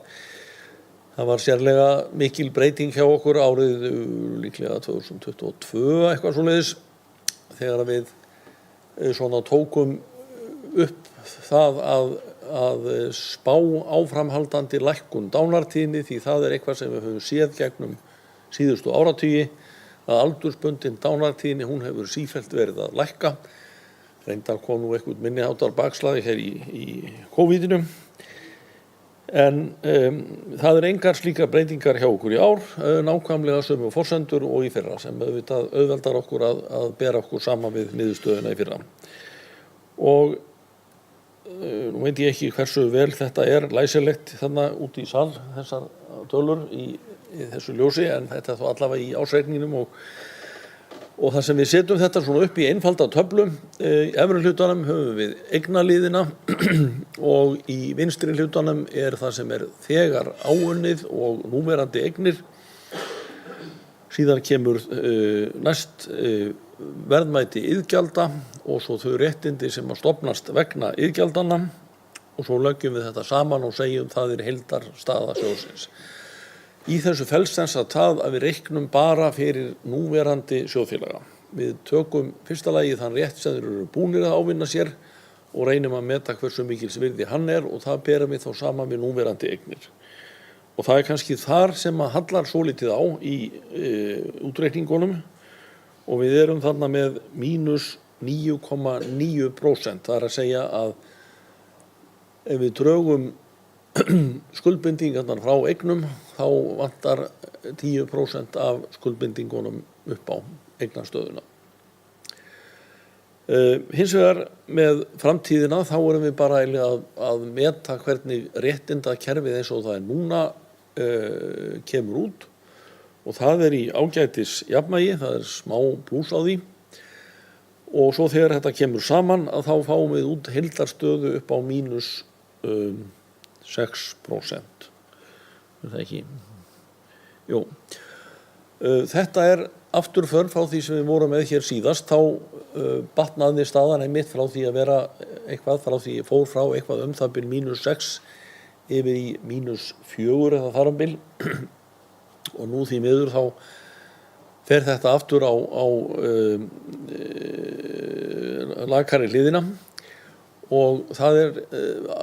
það var sérlega mikil breyting hjá okkur árið líklega 2022 eitthvað svoleiðis þegar við svona tókum upp það að spá áframhaldandi lækkun dánartíðni því það eitthvað sem við höfum séð gegnum síðustu áratugi að aldursbundin dánartíðni hún hefur sífellt verið að lækka. Reyndar kom nú eitthvað minniháttar bakslagi hér í COVID-inu. En það engar slíkar breytingar hjá okkur í ár, nákvæmlega sömu forsendur og í fyrra sem auðveldar okkur að bera okkur saman við niðurstöðuna í fyrra. Og nú veit ég ekki hversu vel þetta læsilegt þarna út í sal, þessar tölur í þessu ljósi, en þetta þó allavega í ásreikningnum og það sem við setjum þetta svona upp í einfalda töflu. Í efri hlutanum höfum við eignaliðina og í vinstri hlutanum það sem þegar áunnið og núverandi eignir. Síðan kemur næst verðmæti iðgjalda og svo þau réttindi sem að stofnast vegna iðgjaldanna og svo leggjum við þetta saman og segjum það heildarstaða sjóðsins. Í þessu felst sem sagt það að við reiknum bara fyrir núverandi sjóðfélaga. Við tökum fyrsta lagi þann rétt sem þeir eru búnir að ávinna sér og reynum að meta hversu mikils virði hann og það berum við þá saman við núverandi eignir. Og það kannski þar sem að hallar svolítið á í útreikningunum og við erum þarna með mínus 9,9%. Það að segja að ef við drögum skuldbindingarnar frá eignum þá vantar 10% af skuldbindingunum upp á eignastöðuna. Hins vegar með framtíðina þá erum við bara að meta hvernig réttindakerfið eins og það núna kemur út og það í ágætis jafnvægi, það smá plús á því og svo þegar þetta kemur saman að þá fáum við út heildarstöðu upp á mínus 6%. Það ekki? Jú. Þetta afturför frá því sem við vorum með hér síðast, þá batnaði staðan einmitt frá því að vera eitthvað, frá því ég fór frá eitthvað það bil mínus 6 yfir í mínus 4 eða þar bil og nú því miður þá fer þetta aftur á lakari hliðina. Og það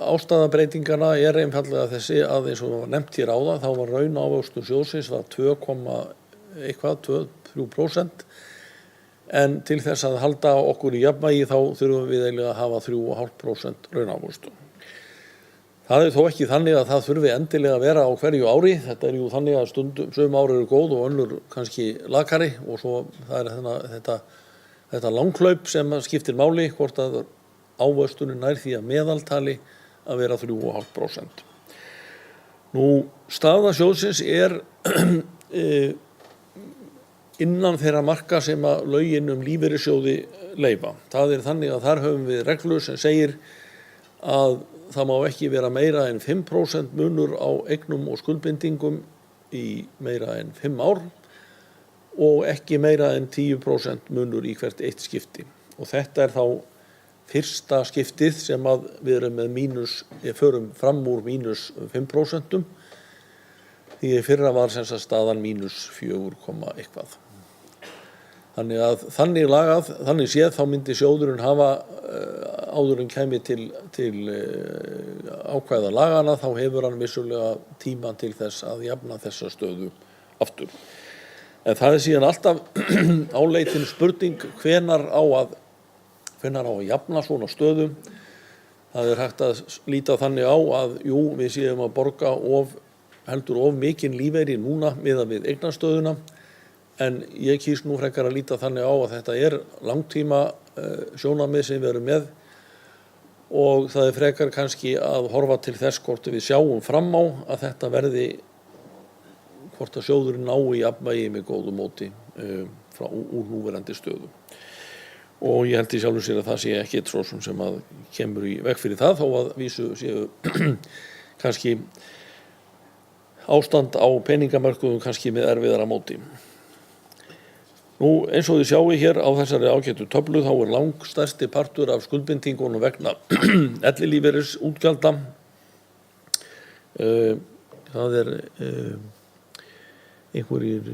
ástæðabreytingarna einfaldlega þessi að eins og var nefnt hér áðan þá var raunávöxtur sjóðsins var 2,3% en til þess að halda okkur í jafnvægi þá þurfum við eiginlega að hafa 3,5% raunávöxtur. Það þó ekki þannig að það þurfi endilega að vera á hverju ári. Þetta jú þannig að stundum sum ári eru góð og önnur kannski lakari og svo það þetta langhlaup sem skiptir máli hvort að ávöxtunin nær því að meðaltali að vera 3,5%. Nú, staða sjóðsins innan þeirra marka sem að lögin lífeyrissjóði leyfa. Það þannig að þar höfum við reglu sem segir að það má ekki vera meira en 5% munur á eignum og skuldbindingum í meira en 5 ár og ekki meira en 10% munur í hvert eitt skipti. Og þetta þá fyrsta skiptið sem að við erum með förum fram úr mínus 5%, því fyrra var sem sagt staðan mínus 4, eitthvað. Þannig að þannig séð þá myndi sjóðurinn hafa áður en kæmi til ákvæða lagana þá hefur hann vissulega tíma til þess að jafna þessa stöðu aftur. En það síðan alltaf áleitin spurning hvenær á að jafna svona stöðu. Það hægt að líta þannig á að jú, við séum að borga heldur of mikinn lífeyri núna miðað við eignastöðuna, en ég kýs nú frekar að líta þannig á að þetta langtíma sjónarmið sem við erum með og það frekar kannski að horfa til þess hvort við sjáum fram á að þetta verði, hvort að sjóðurinn ná í jafnvægi með góðu móti úr núverandi stöðu. Og ég held í sjálfu sér að það sé ekkert svo sem að kemur í veg fyrir það, þó að vísu séu kannski ástand á peningamörkuðum kannski með erfiðara móti. Nú eins og þið sjáu hér á þessari ágætu töflu þá langstærsti partur af skuldbindingunum vegna ellilífeyris útgjalda. Það einhverjir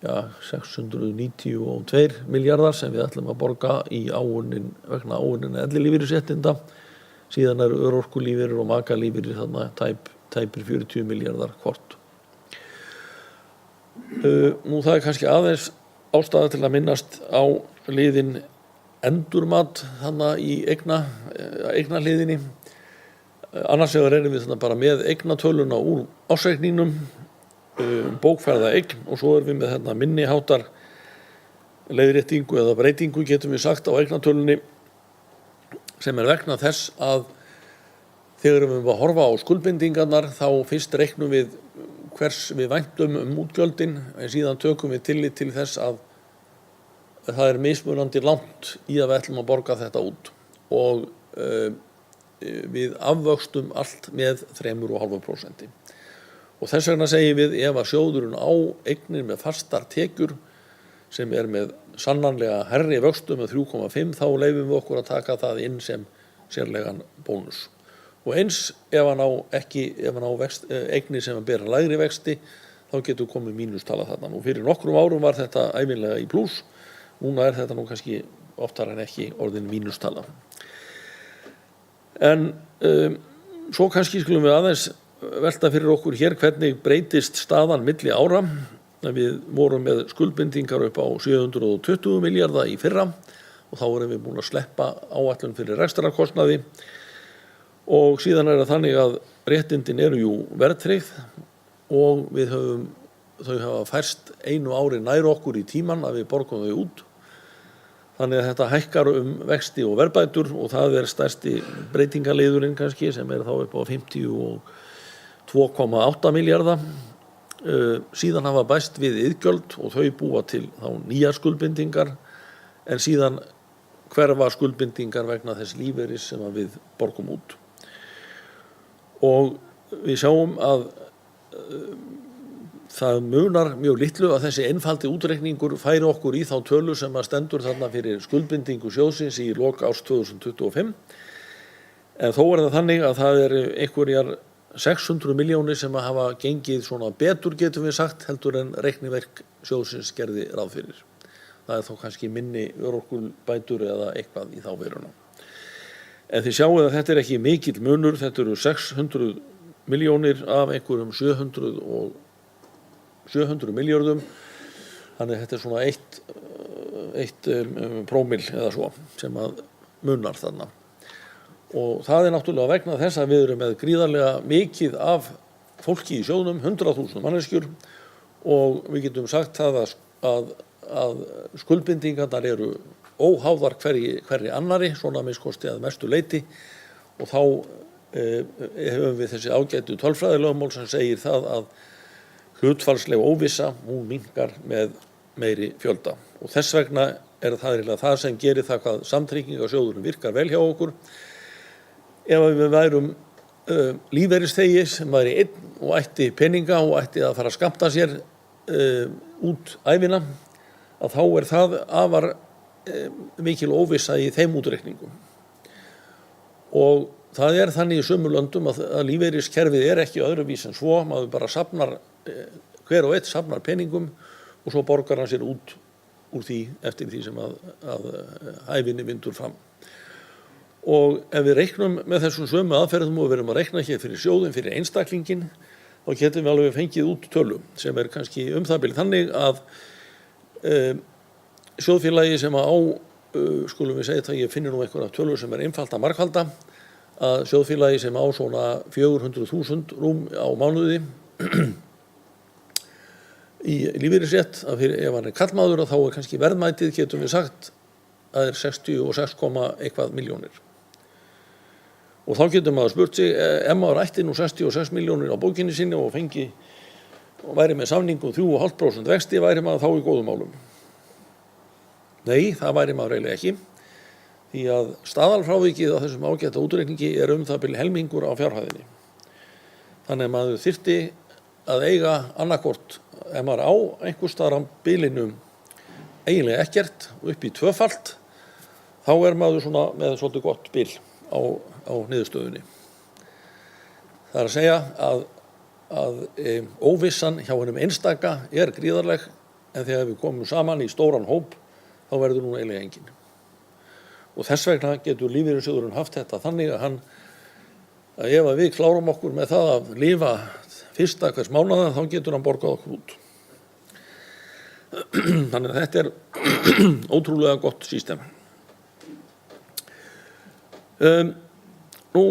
692 milljarðar sem við ætlum að borga vegna áunninna ellilífeyrisréttinda. Síðan örorkulífeyrir og makalífeyrir þarna tæpir 40 milljarðar hvort. Nú það kannski aðeins ástæða til að minnast á liðin endurmat þarna í eignahliðinni. Annars vegar erum við þarna bara með eignatöluna úr ársreikningnum, bókfærða eign, og svo erum við með þarna minni háttar leiðréttingu eða breytingu getum við sagt á eignatölunni, sem vegna þess að þegar við erum að horfa á skuldbindingarnar þá fyrst reiknum við hvers við væntum útgjöldin, en síðan tökum við tillit til þess að það mismunandi langt í að við ætlum að borga þetta út og við afvöxtum allt með 3,5%. Og þess vegna segjum við ef að sjóðurinn á eignir með fastar tekjur sem með sannanlega hærri vöxtum með 3,5 þá leyfum við okkur að taka það inn sem sérlegan bónus. Og eins ef hann á eignir sem bera lægri vexti þá getur komið mínustala þarna. Nú fyrir nokkrum árum var þetta ævinlega í plús, núna þetta nú kannski oftar en ekki orðin mínustala. En svo kannski skulum við aðeins velta fyrir okkur hér hvernig breytist staðan milli ára. Við vorum með skuldbindingar upp á 720 milljarða í fyrra og þá erum við búin að sleppa áætlun fyrir rekstrarkostnaði. Og síðan það þannig að réttindin jú verðtryggð og þau hafa færst einu ári nær okkur í tíman að við borgum þau út. Þannig að þetta hækkar vexti og verðbætur og það stærsti breytingaliðurinn kannski sem þá upp á 52,8 milljarða. Síðan hafa bæst við iðgjöld og þau búa til þá nýjar skuldbindingar, en síðan hverfa skuldbindingar vegna þess lífeyris sem við borgum út. Og við sjáum að það munar mjög litlu að þessi einfaldi útreikningur færi okkur í þá tölu sem stendur þarna fyrir skuldbindingu sjóðsins í lok árs 2025. En þó það þannig að það einhverjar 600 milljónir sem hafa gengið svona betur getum við sagt heldur en reikniverk sjóðsins gerði ráð fyrir. Það þó kannski minni örorkubætur eða eitthvað í þá veruna. En þið sjáu að þetta ekki mikill munur, þetta eru 600 milljónir af einhverjum 700 milljörðum, þannig að þetta svona eitt prómill eða svo sem að munar þarna. Og það náttúrulega vegna þess að við erum með gríðarlega mikið af fólki í sjóðnum, 100.000 manneskjur, og við getum sagt það að skuldbindingarnar eru óháðar hverri annari, svona minnskosti að mestu leyti, og þá höfum við þessi ágætu tölfræðilögmál sem segir það að hlutfallsleg óvissa, hún minnkar með meiri fjölda. Og þess vegna það sem gerir það hvað samtryggingarsjóðurinn virkar vel hjá okkur. Ef við værum lífeyrisþegi sem væri einn og ætti peninga og ætti að fara að skammta sér út ævina, að þá það afar mikil óvissa í þeim útreikningum. Og það þannig í sömu löndum að lífeyriskerfið ekki öðruvís en svo, maður bara safnar, hver og einn safnar peningum og svo borgar hann sér út úr því eftir því sem að ævinni vindur fram. Og ef við reiknum með þessum sömu aðferðum og við erum að reikna hér fyrir sjóðin, fyrir einstaklingin, þá getum við alveg fengið út tölu sem kannski það bil þannig að sjóðfélagi sem á skulum við segja það, ég finnir nú einhverja tölur sem einfalt að margfalda, að sjóðfélagi sem á svona 400.000 rúm á mánuði í lífeyrisrétt, að ef hann karlmaður þá kannski verðmætið, getum við sagt, að 66, eitthvað milljónir. Og þá getur maður spurt sig, ef maður ætti nú 66 milljónir á bókinni sinni og væri með samningum 3,5% vexti, væri maður þá í góðum málum? Nei, það væri maður eiginlega ekki, því að staðalfrávikið á þessum ágæta útreikningi það bil helmingur á fjárhæðinni. Þannig að maður þyrfti að eiga annarkvort, ef maður á einhvers staðar á bilinu eiginlega ekkert upp í tvöfalt, þá maður svona með svolítið gott bil á niðurstöðunni. Það að segja að óvissan hjá hennum einstaka gríðarleg, en þegar við komum saman í stóran hóp, þá verður nú eiginlega engin. Og þess vegna getur lífeyrissjóðurinn haft þetta þannig að ef við klárum okkur með það að lifa fyrsta hvers mánaða, þá getur hann borgað okkur út. Þannig að þetta ótrúlega gott system. Nú,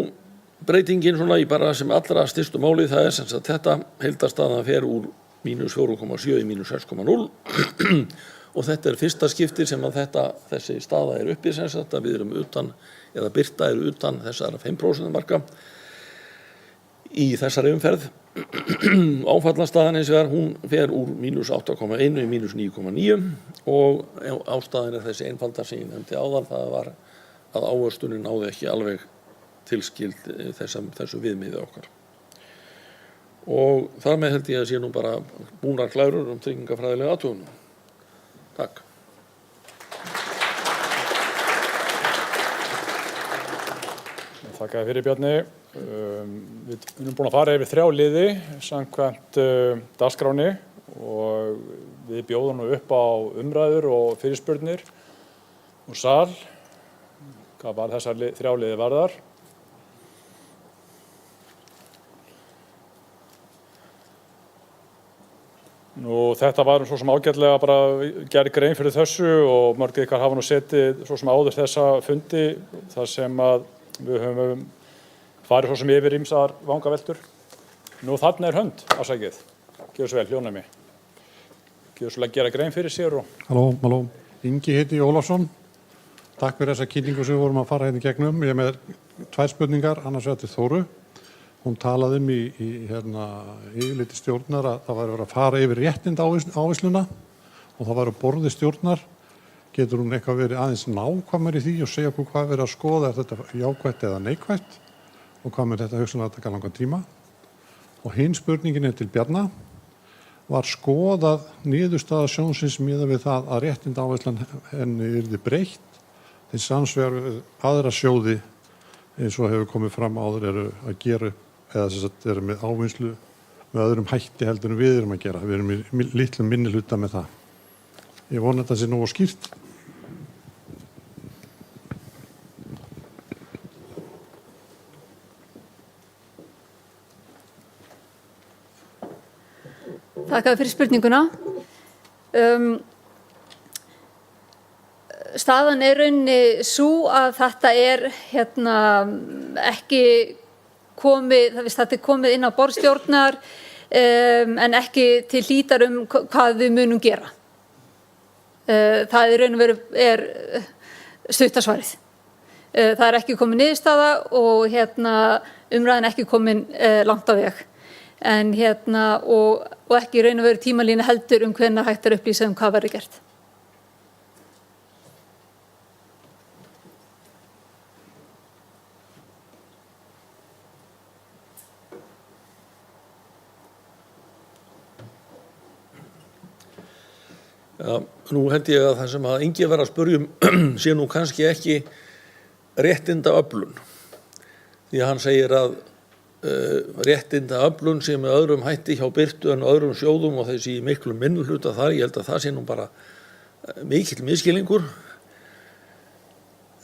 breytingin svona í bara sem allra styrstu máli, það sem sagt þetta heildarstaðan fer úr -4,7 í -6,0 og þetta fyrsta skipti sem að þessi staða uppi, sem sagt að við erum utan, eða Birta utan þessara 5% marka í þessari umferð. Áfallastaðan hins vegar, hún fer úr -8,1 í -9,9 og ástæðan þessi einfalda sem ég nefndi áðan, það var að ávöxtunin náði ekki alveg tilskild þessu viðmiði okkar. Og þar með held ég að sé nú bara búnar klærur tryggingafræðilega athugun. Takk. Þakka fyrir, Bjarni. Við erum búin að fara yfir 3 liði samkvæmt dagskránni og við bjóðum nú upp á umræður og fyrirspurnir úr sal. Hvað var þessar 3 liði varðar? Nú, þetta var svo sem ágætlega bara gerð grein fyrir þessu og mörgir ykkar hafa nú setið svo sem áður þessa fundi þar sem að við höfum farið svo sem yfir ýmsar vangaveltur. Nú, þarna hönd, afsakið. Gjörðu svo vel, hljónæmi. Gjörðu svo vel að gera grein fyrir sér og... Halló. Ingi heiti Ólafsson. Takk fyrir þessa kynningu sem við vorum að fara hérna í gegnum. Ég með 2 spurningar, annars vegar til Þóru. Hún talaði í yfirliti stjórnar að það væri verið að fara yfir réttinda ávísluna og það væri borði stjórnar. Getur hún eitthvað verið aðeins nákvæmari í því og segja okkur hvað verið að skoða, þetta jákvætt eða neikvætt og hvað með þetta hugsanlega taka langan tíma. Og hinn spurningin til Bjarna. Var skoðað niðurstaða sjónsins miðað við það að réttinda ávíslan henni yrði breytt til samsvegar aðra sjóði eins og hefur komið fram áður að gera upp eða þess að eru með ávinnslu með öðrum hætti heldur en við erum að gera. Við erum í litlum minni hluta með það. Ég vona þetta sé nógu skýrt. Þakka fyrir spurninguna. Staðan rauninni sú að þetta ekki komið, þetta komið inn á borðstjórnar en ekki til hlítar hvað við munum gera. Það raun og veru stuttasvarið. Það ekki komin niðurstaða og umræðan ekki komin langt á veg. En og ekki raun og veru tímalínu heldur hvenær hægt upplýsa hvað verður gert. Ja, nú held ég að það sem að Ingi var að spyrja sé nú kannski ekki réttindaöflun. Því að hann segir að réttindaöflun sé með öðrum hætti hjá Birtu en öðrum sjóðum og þessi miklu minnihluta þar. Ég held að það sé nú bara mikill misskilningur.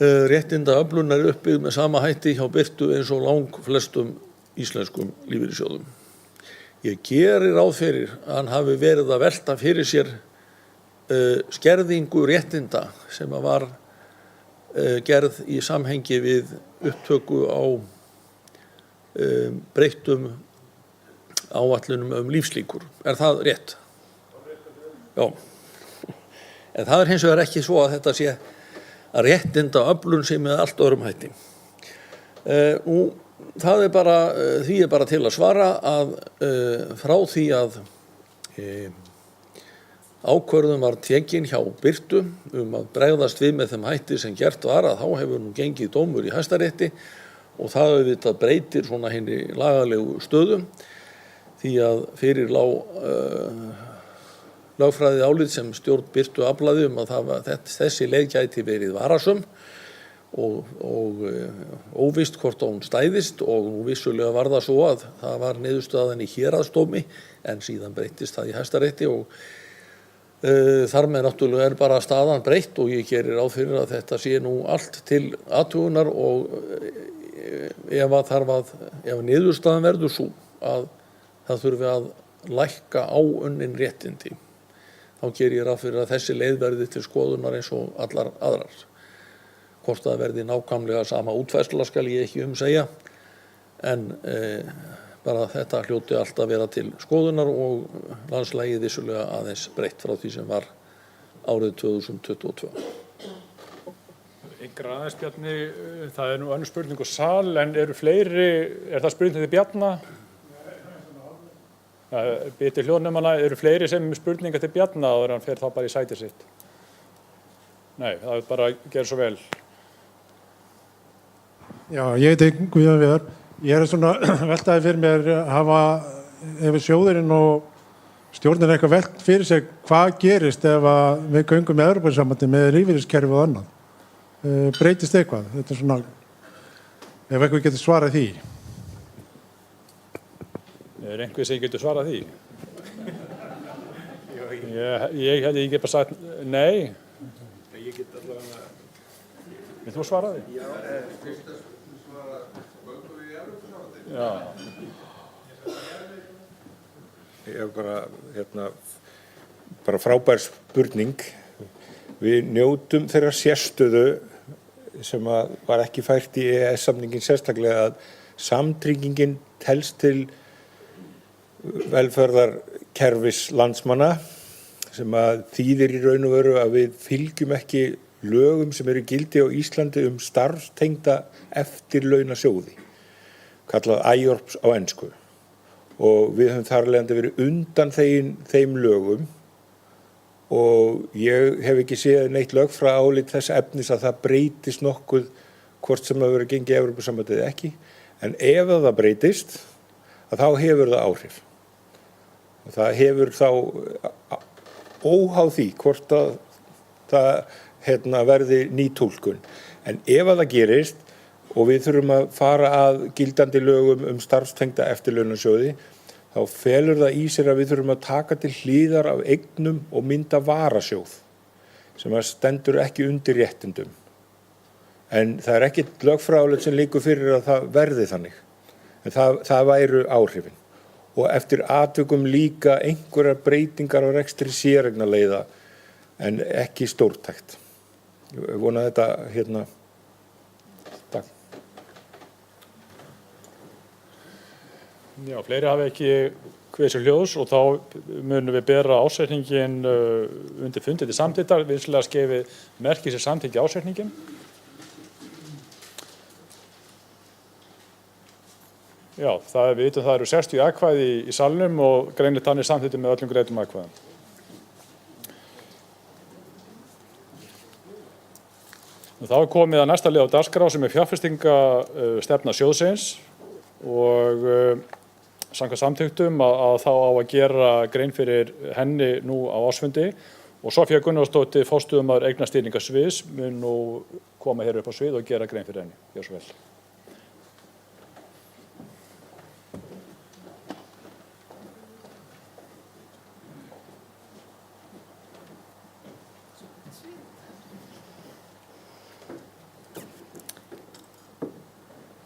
Réttindaöflun uppbyggð með sama hætti hjá Birtu eins og langflestum íslenskum lífeyrissjóðum. Ég geri ráð fyrir að hann hafi verið að velta fyrir sér skerðingu réttinda sem var gerð í samhengi við upptöku á breyttum áætlunum lífslíkur. Það rétt? Já. En það hins vegar ekki svo að þetta sé að réttinda öflun sem með allt öðrum hætti. Það því bara til að svara að frá því að ákvörðun var tekin hjá Birtu að bregðast við með þeim hætti sem gert var, að þá hefur nú gengið dómur í Hæstarétti og það auðvitað breytir svona hinni lagalegu stöðu, því að fyrir lögfræði álit sem stjórn Birtu aflaði að þessi leið gæti verið varasöm og óvíst hvort hún stæðist, og nú vissulega var það svo að það var niðurstaðan í héraðsdómi en síðan breyttist það í Hæstarétti og þar með náttúrulega bara staðan breytt og ég gerir ráð fyrir að þetta sé nú allt til athugunar, og ef niðurstaðan verður svo að það þurfi að lækka áunnin réttindi, þá gerir ég ráð fyrir að þessi leið verði til skoðunar eins og allar aðrar. Hvort það verði nákvæmlega sama útfærsla skal ég ekki segja, en bara þetta hljóti allt að vera til skoðunar og landslagið vissulega aðeins breytt frá því sem var árið 2022. Yngra aðeins, Bjarni, það nú önnur spurning og sal, en eru fleiri, það spurning til Bjarna? Biti hljóðnumana, eru fleiri sem spurninga til Bjarna áður en hann fer þá bara í sætið sitt? Nei, það bara gerð svo vel. Já, ég heiti Guðjón Viðar. Ég svona veltaði fyrir mér ef sjóðurinn og stjórnin eitthvað velt fyrir sig hvað gerist ef við göngum með Evrópusambandið með lífeyriskerfi og annað. Breytist eitthvað? Þetta svona, ef eitthvað getur svarað því. Einhver sem getur svarað því? Ég held ég get bara sagt nei. Ég get allavega... Vil þú svara því? Já, fyrst að svara göngum við í Evrópusambandið. Já. Ég bara frábær spurning. Við njótum þeirra sérstöðu sem var ekki fært í EES-samningin sérstaklega að samtryggingin telst til velferðarkerfis landsmanna, sem þýðir í raun og veru að við fylgjum ekki lögum sem eru í gildi á Íslandi starfstengda eftirlaunasjóði, kallað IORPS á ensku. Og við höfum þar af leiðandi verið undan þeim lögum, og ég hef ekki séð neitt lögfræðiálit þess efnis að það breytist nokkuð hvort sem það verið gengið Evrópusambandið eða ekki, en ef það breytist, að þá hefur það áhrif. Og það hefur þá óháð því hvort að það verði ný túlkun. En ef það gerist og við þurfum að fara að gildandi lögum starfstengda eftirlaunasjóði, þá felur það í sér að við þurfum að taka til hliðar af eignum og mynda varasjóð sem stendur ekki undir réttindum. En það ekkert lögfræðilegt sem liggur fyrir að það verði þannig. En það væru áhrifin. Og eftir atvikum líka einhverjar breytingar á rekstri séreignaleiða en ekki stórtækt. Ég vona þetta takk. Já, fleiri hafa ekki kveðið ljós og þá munum við bera ásetningin undir fundið til samþykktar. Vinsamlega skefið merkið sem samþykki ásetningin. Já, við vitum það eru 60 atkvæði í salnum og greinilegt þannig samþykkti með öllum greiddum atkvæðum. Þá komið að næsta lið á dagskrá sem fjárfestingastefna sjóðsins og samkvæmt samþykktum að þá á að gera grein fyrir henni nú á ársfundi og Soffía Gunnarsdóttir, forstöðumaður eignastýringarsviðs, mun nú koma hér upp á svið og gera grein fyrir henni. Gjörðu svo vel.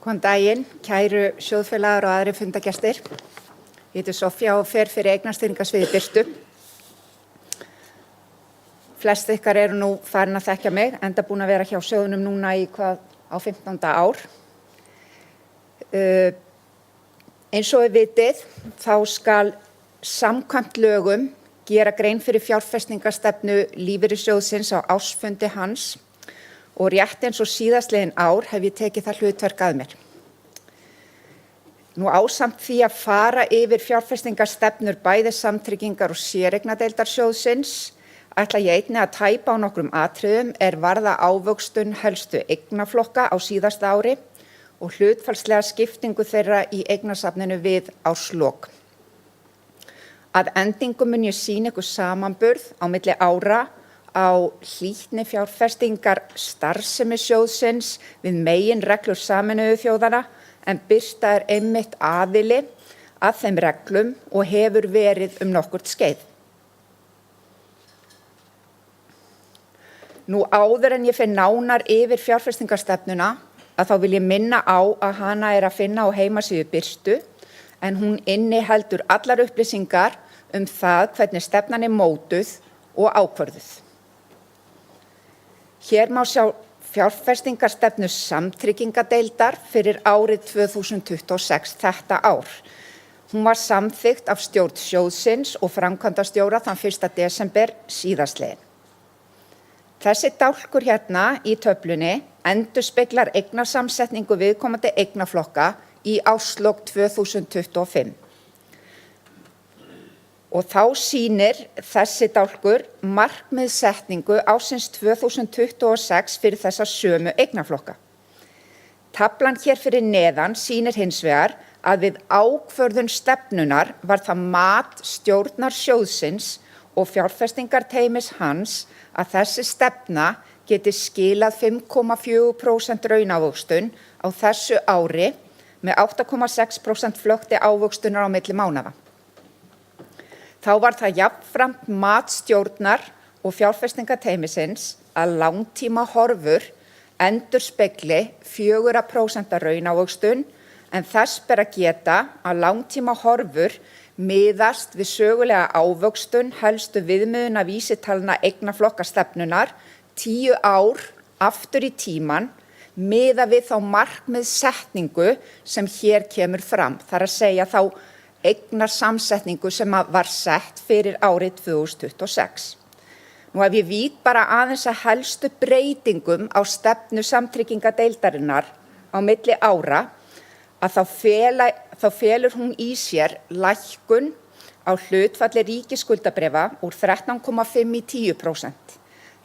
Góðan daginn, kæru sjóðfélagar og aðrir fundagestir. Ég heiti Soffía og fer fyrir eignastýringarsviði Birtu. Flest ykkar eru nú farin að þekkja mig, enda búin að vera hjá sjóðunum núna á 15. ár. Eins og við vitið, þá skal samkvæmt lögum gera grein fyrir fjárfestingarstefnu lífeyrissjóðsins á ársfundi hans og rétt eins og síðastliðin ár hef ég tekið það hlutverk að mér. Nú ásamt því að fara yfir fjárfestingarstefnur bæði samtryggingar og séreignadeildarsjóðsins ætla ég einnig að tæpa á nokkrum atriðum varða ávöxtun helstu eignaflokka á síðasta ári og hlutfallslega skiptingu þeirra í eignasafninu við árslok. Að endingu mun ég sýna ykkur samanburð á milli ára á hlýtni fjárfestingar starfsemi sjóðsins við meginreglur Sameinuðu þjóðanna en birta einmitt aðili að þeim reglum og hefur verið nokkurt skeið. Nú áður en ég fer nánar yfir fjárfestingarstefnuna að þá vil ég minna á að hana að finna á heimasíðu Birtu en hún inniheldur allar upplýsingar það hvernig stefnan mótuð og ákvörðuð. Hér má sjá fjárfestingarstefnu samtryggingadeildar fyrir árið 2026 þetta ár. Hún var samþykkt af stjórn sjóðsins og framkvæmdastjóra þann 1. desember síðastliðinn. Þessi dálkur hérna í töflunni endurspeglar eignasamsetningu viðkomandi eignaflokka í árslok 2025. Og þá sýnir þessi dálkur markmiðssetningu ársins 2026 fyrir þessa sömu eignaflokka. Taflan hér fyrir neðan sýnir hins vegar að við ákvörðun stefnunar var það mat stjórnar sjóðsins og fjárfestingarteymis hans að þessi stefna geti skilað 5,4% raunávöxtun á þessu ári með 8,6% flökti ávöxtunar á milli mánaða. Þá var það jafnframt mat stjórnar og fjárfestingarteymisins að langtíma horfur endurspegli 4% raunávöxtun en þess ber að geta að langtíma horfur miðast við sögulega ávöxtun helstu viðmiðuna vísitalna eignaflokka stefnunar 10 ár aftur í tíman miða við þá markmiðssetningu sem hér kemur fram. Það að segja þá eignarsamsetningu sem var sett fyrir árið 2026. Nú ef ég vík bara aðeins að helstu breytingum á stefnu samtryggingadeildarinnar á milli ára að þá felur hún í sér lækkun á hlutfalli ríkisskuldabréfa úr 13,5 í 10%.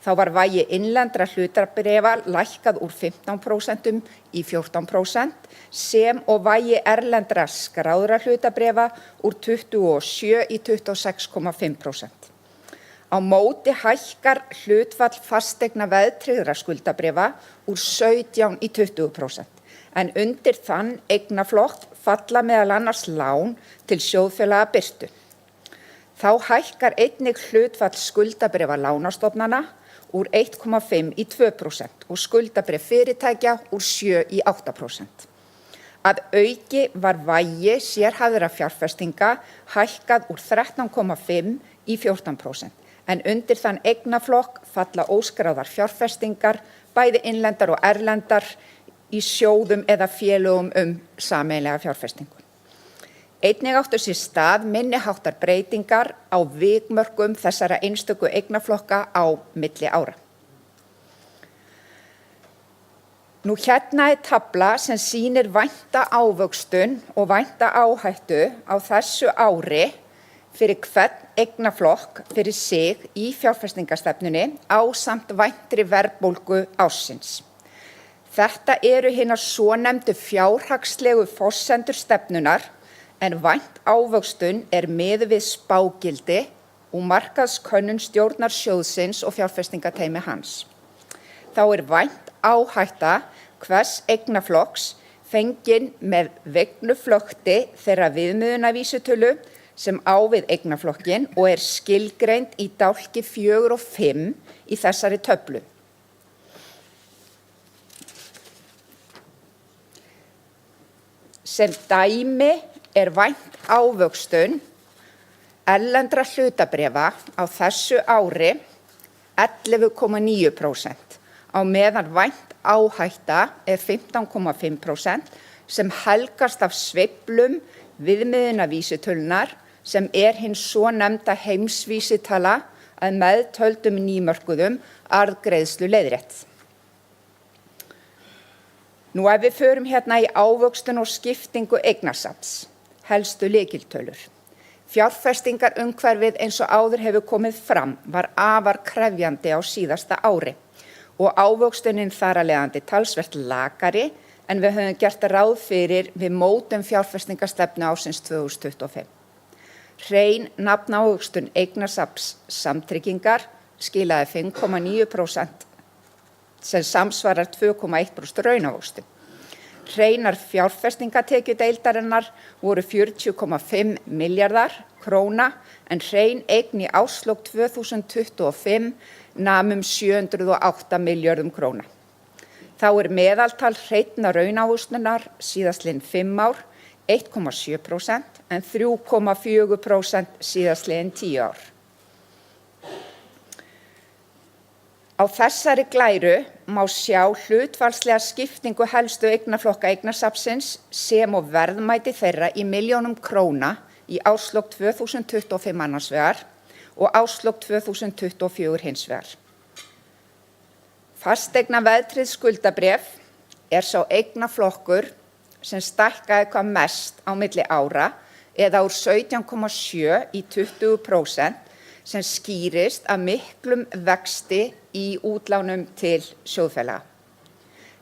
Þá var vægi innlendra hlutabréfa lækkað úr 15% í 14% sem og vægi erlendra skráðra hlutabréfa úr 27 í 26,5%. Á móti hækkar hlutfall fasteigna veðtryggðra skuldabréfa úr 17 í 20%. En undir þann eignaflokk falla meðal annars lán til sjóðfélaga Birtu. Þá hækkar einnig hlutfall skuldabréfa lánastofnana úr 1,5 í 2% og skuldabréf fyrirtækja úr 7 í 8%. Að auki var vægi sérhæfðra fjárfestinga hækkað úr 13,5 í 14%. En undir þann eignaflokk falla óskráðar fjárfestingar, bæði innlendar og erlendar, í sjóðum eða félögum sameiginlega fjárfestingu. Einnig áttu sér stað minni háttar breytingar á vikmörkum þessara einstöku eignaflokka á milli ára. Nú hérna tafla sem sýnir vænta ávöxtun og vænta áhættu á þessu ári fyrir hvern eignaflokk fyrir sig í fjárfestingarstefnunni ásamt væntri verðbólgu ársins. Þetta eru hinar svonefndu fjárhagslegu forsendur stefnunar en vænt ávöxtun miðuð við spágildi og markaðskönnun stjórnar sjóðsins og fjárfestingarteymi hans. Þá vænt áhætta hvers eignaflokks fengin með vegnuflökti þeirra viðmiðunarvísitölu sem á við eignaflokkin og skilgreind í dálki 4 og 5 í þessari töflu. Sem dæmi vænt ávöxtun erlendra hlutabréfa á þessu ári 11,9%, á meðan vænt áhætta 15,5% sem helgast af sveiflum viðmiðunarvísitölunar sem hin svonefnda heimsvísitala að meðtöldum nýmörkuðum arðgreiðslu leiðrétt. Nú ef við förum hérna í ávöxtun og skiptingu eignasafns, helstu lykiltölur. Fjárfestingar umhverfið eins og áður hefur komið fram var afar krefjandi á síðasta ári og ávöxtunin þar að leiðandi talsvert lakari en við höfum gert ráð fyrir við mótum fjárfestingarstefnu ársins 2025. Hrein nafnávöxtun eignasafns samtryggingar skilaði 5,9% sem samsvarar 2,1% raunávöxtun. Hreinar fjárfestingatekjudeildarinnar voru 40,5 milljarðar króna en hrein eign í árslok 2025 nam 708 milljörðum króna. Þá meðaltal hreinnar raunávöxtunar síðastliðin 5 ár 1,7% en 3,4% síðastliðin 10 ár. Á þessari glæru má sjá hlutfallslega skiptingu helstu eignaflokka eignasafnsins sem og verðmæti þeirra í milljónum króna í árslok 2025 annars vegar og árslok 2024 hins vegar. Fasteigna veðtryggð skuldabréf sá eignaflokkur sem stækkaði hvað mest á milli ára eða úr 17,7% í 20% sem skýrist af miklum vexti í útlánum til sjóðfélaga.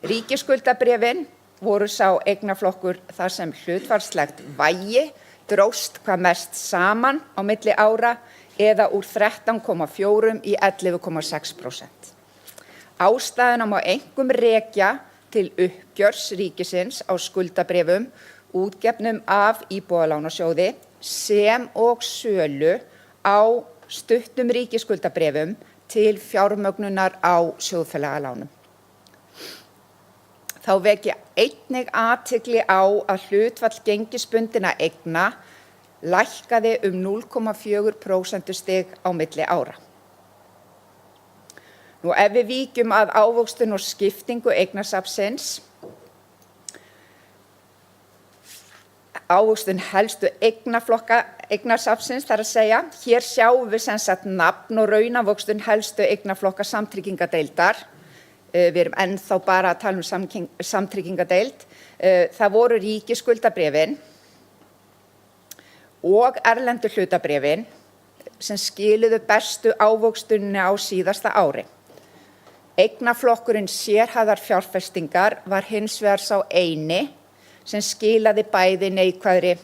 Ríkisskuldabréfin voru sá eignaflokkur þar sem hlutfallslegt vægi dróst hvað mest saman á milli ára eða úr 13,4% í 11,6%. Ástæðuna má einkum rekja til uppgjörs ríkisins á skuldabréfum útgefnum af Íbúðalánasjóði sem og sölu á stuttum ríkisskuldabréfum til fjármögnunar á sjóðfélagalánum. Þá vek ég einnig athygli á að hlutfall gengisbundinna eigna lækkaði 0,4% stig á milli ára. Nú ef við víkjum að ávöxtun og skiptingu eignasafnsins, ávöxtun helstu eignaflokka eignasafnsins þar að segja, hér sjáum við sem sagt nafn og raunávöxtun helstu eignaflokka samtryggingadeildar. Við erum ennþá bara að tala samtryggingadeild. Það voru ríkisskuldabréfin og erlendu hlutabréfin sem skiluðu bestu ávöxtunni á síðasta ári. Eignaflokkurinn sérhæfðar fjárfestingar var hins vegar sá eini sem skilaði bæði neikvæðri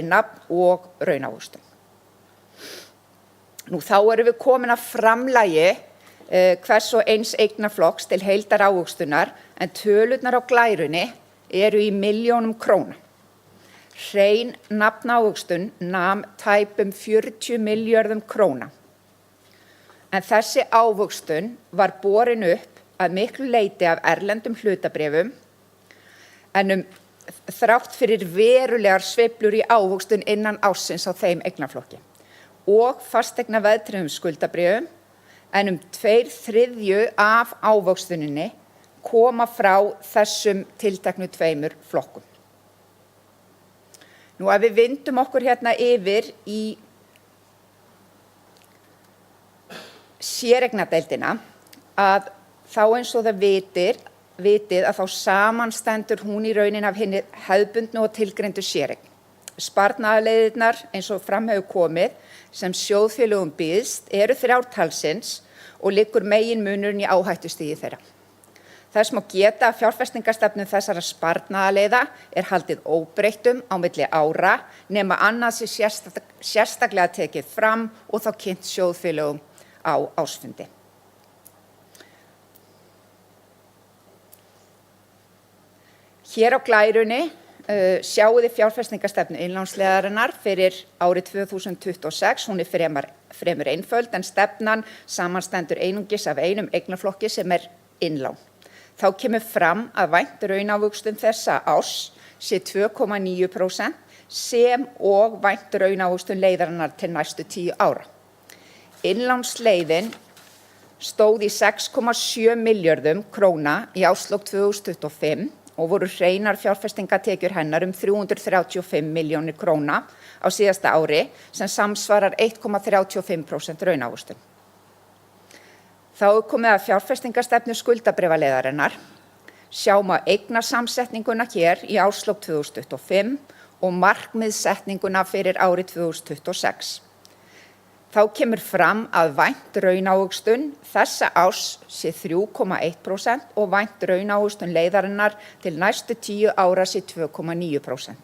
nafn og raunávöxtun. Nú þá erum við komin að framlagi hvers og eins eignaflokks til heildarávöxtunar en tölurnar á glærunni eru í milljónum króna. Hrein nafnávöxtun nam tæpum 40 milljörðum króna. En þessi ávöxtun var borin upp að miklu leyti af erlendum hlutabréfum en þrátt fyrir verulegar sveiflur í ávöxtun innan ársins á þeim eignaflokki og fasteigna veðtryggðum skuldabréfum en 2/3 af ávöxtuninni koma frá þessum tilteknu tveimur flokkum. Nú ef við vindum okkur hérna yfir í séreignadeildina að þá eins og það vitið að þá samanstendur hún í raunin af hinni hefðbundnu og tilgreindu séreign. Sparnaðarleiðirnar eins og fram hefur komið sem sjóðfélögum býðst eru 3 talsins og liggur meginmunurinn í áhættustigi þeirra. Þess má geta að fjárfestingarstefnu þessara sparnaðarleiða haldið óbreyttum á milli ára nema annað sé sérstaklega tekið fram og þá kynnt sjóðfélögum á ársfundi. Hér á glærunni sjáum við fjárfestingarstefnu innlánsliðarinnar fyrir árið 2026. Hún fremur einföld en stefnan samanstendur einungis af einum eignaflokki sem innlán. Þá kemur fram að vænt raunávöxtun þessa árs sé 2,9% sem og vænt raunávöxtun leiðarinnar til næstu 10 ára. Innlánsleiðin stóð í 6,7 milljörðum króna í árslok 2025 og voru hreinar fjárfestingatekjur hennar 335 milljónir króna á síðasta ári sem samsvarar 1,35% raunávöxtun. Þá komið að fjárfestingastefnu skuldabréfaleiðarinnar. Sjá má eignasamsetninguna hér í árslok 2025 og markmiðssetninguna fyrir árið 2026. Þá kemur fram að vænt raunávöxtun þessa árs sé 3,1% og vænt raunávöxtun leiðarinnar til næstu 10 ára sé 2,9%.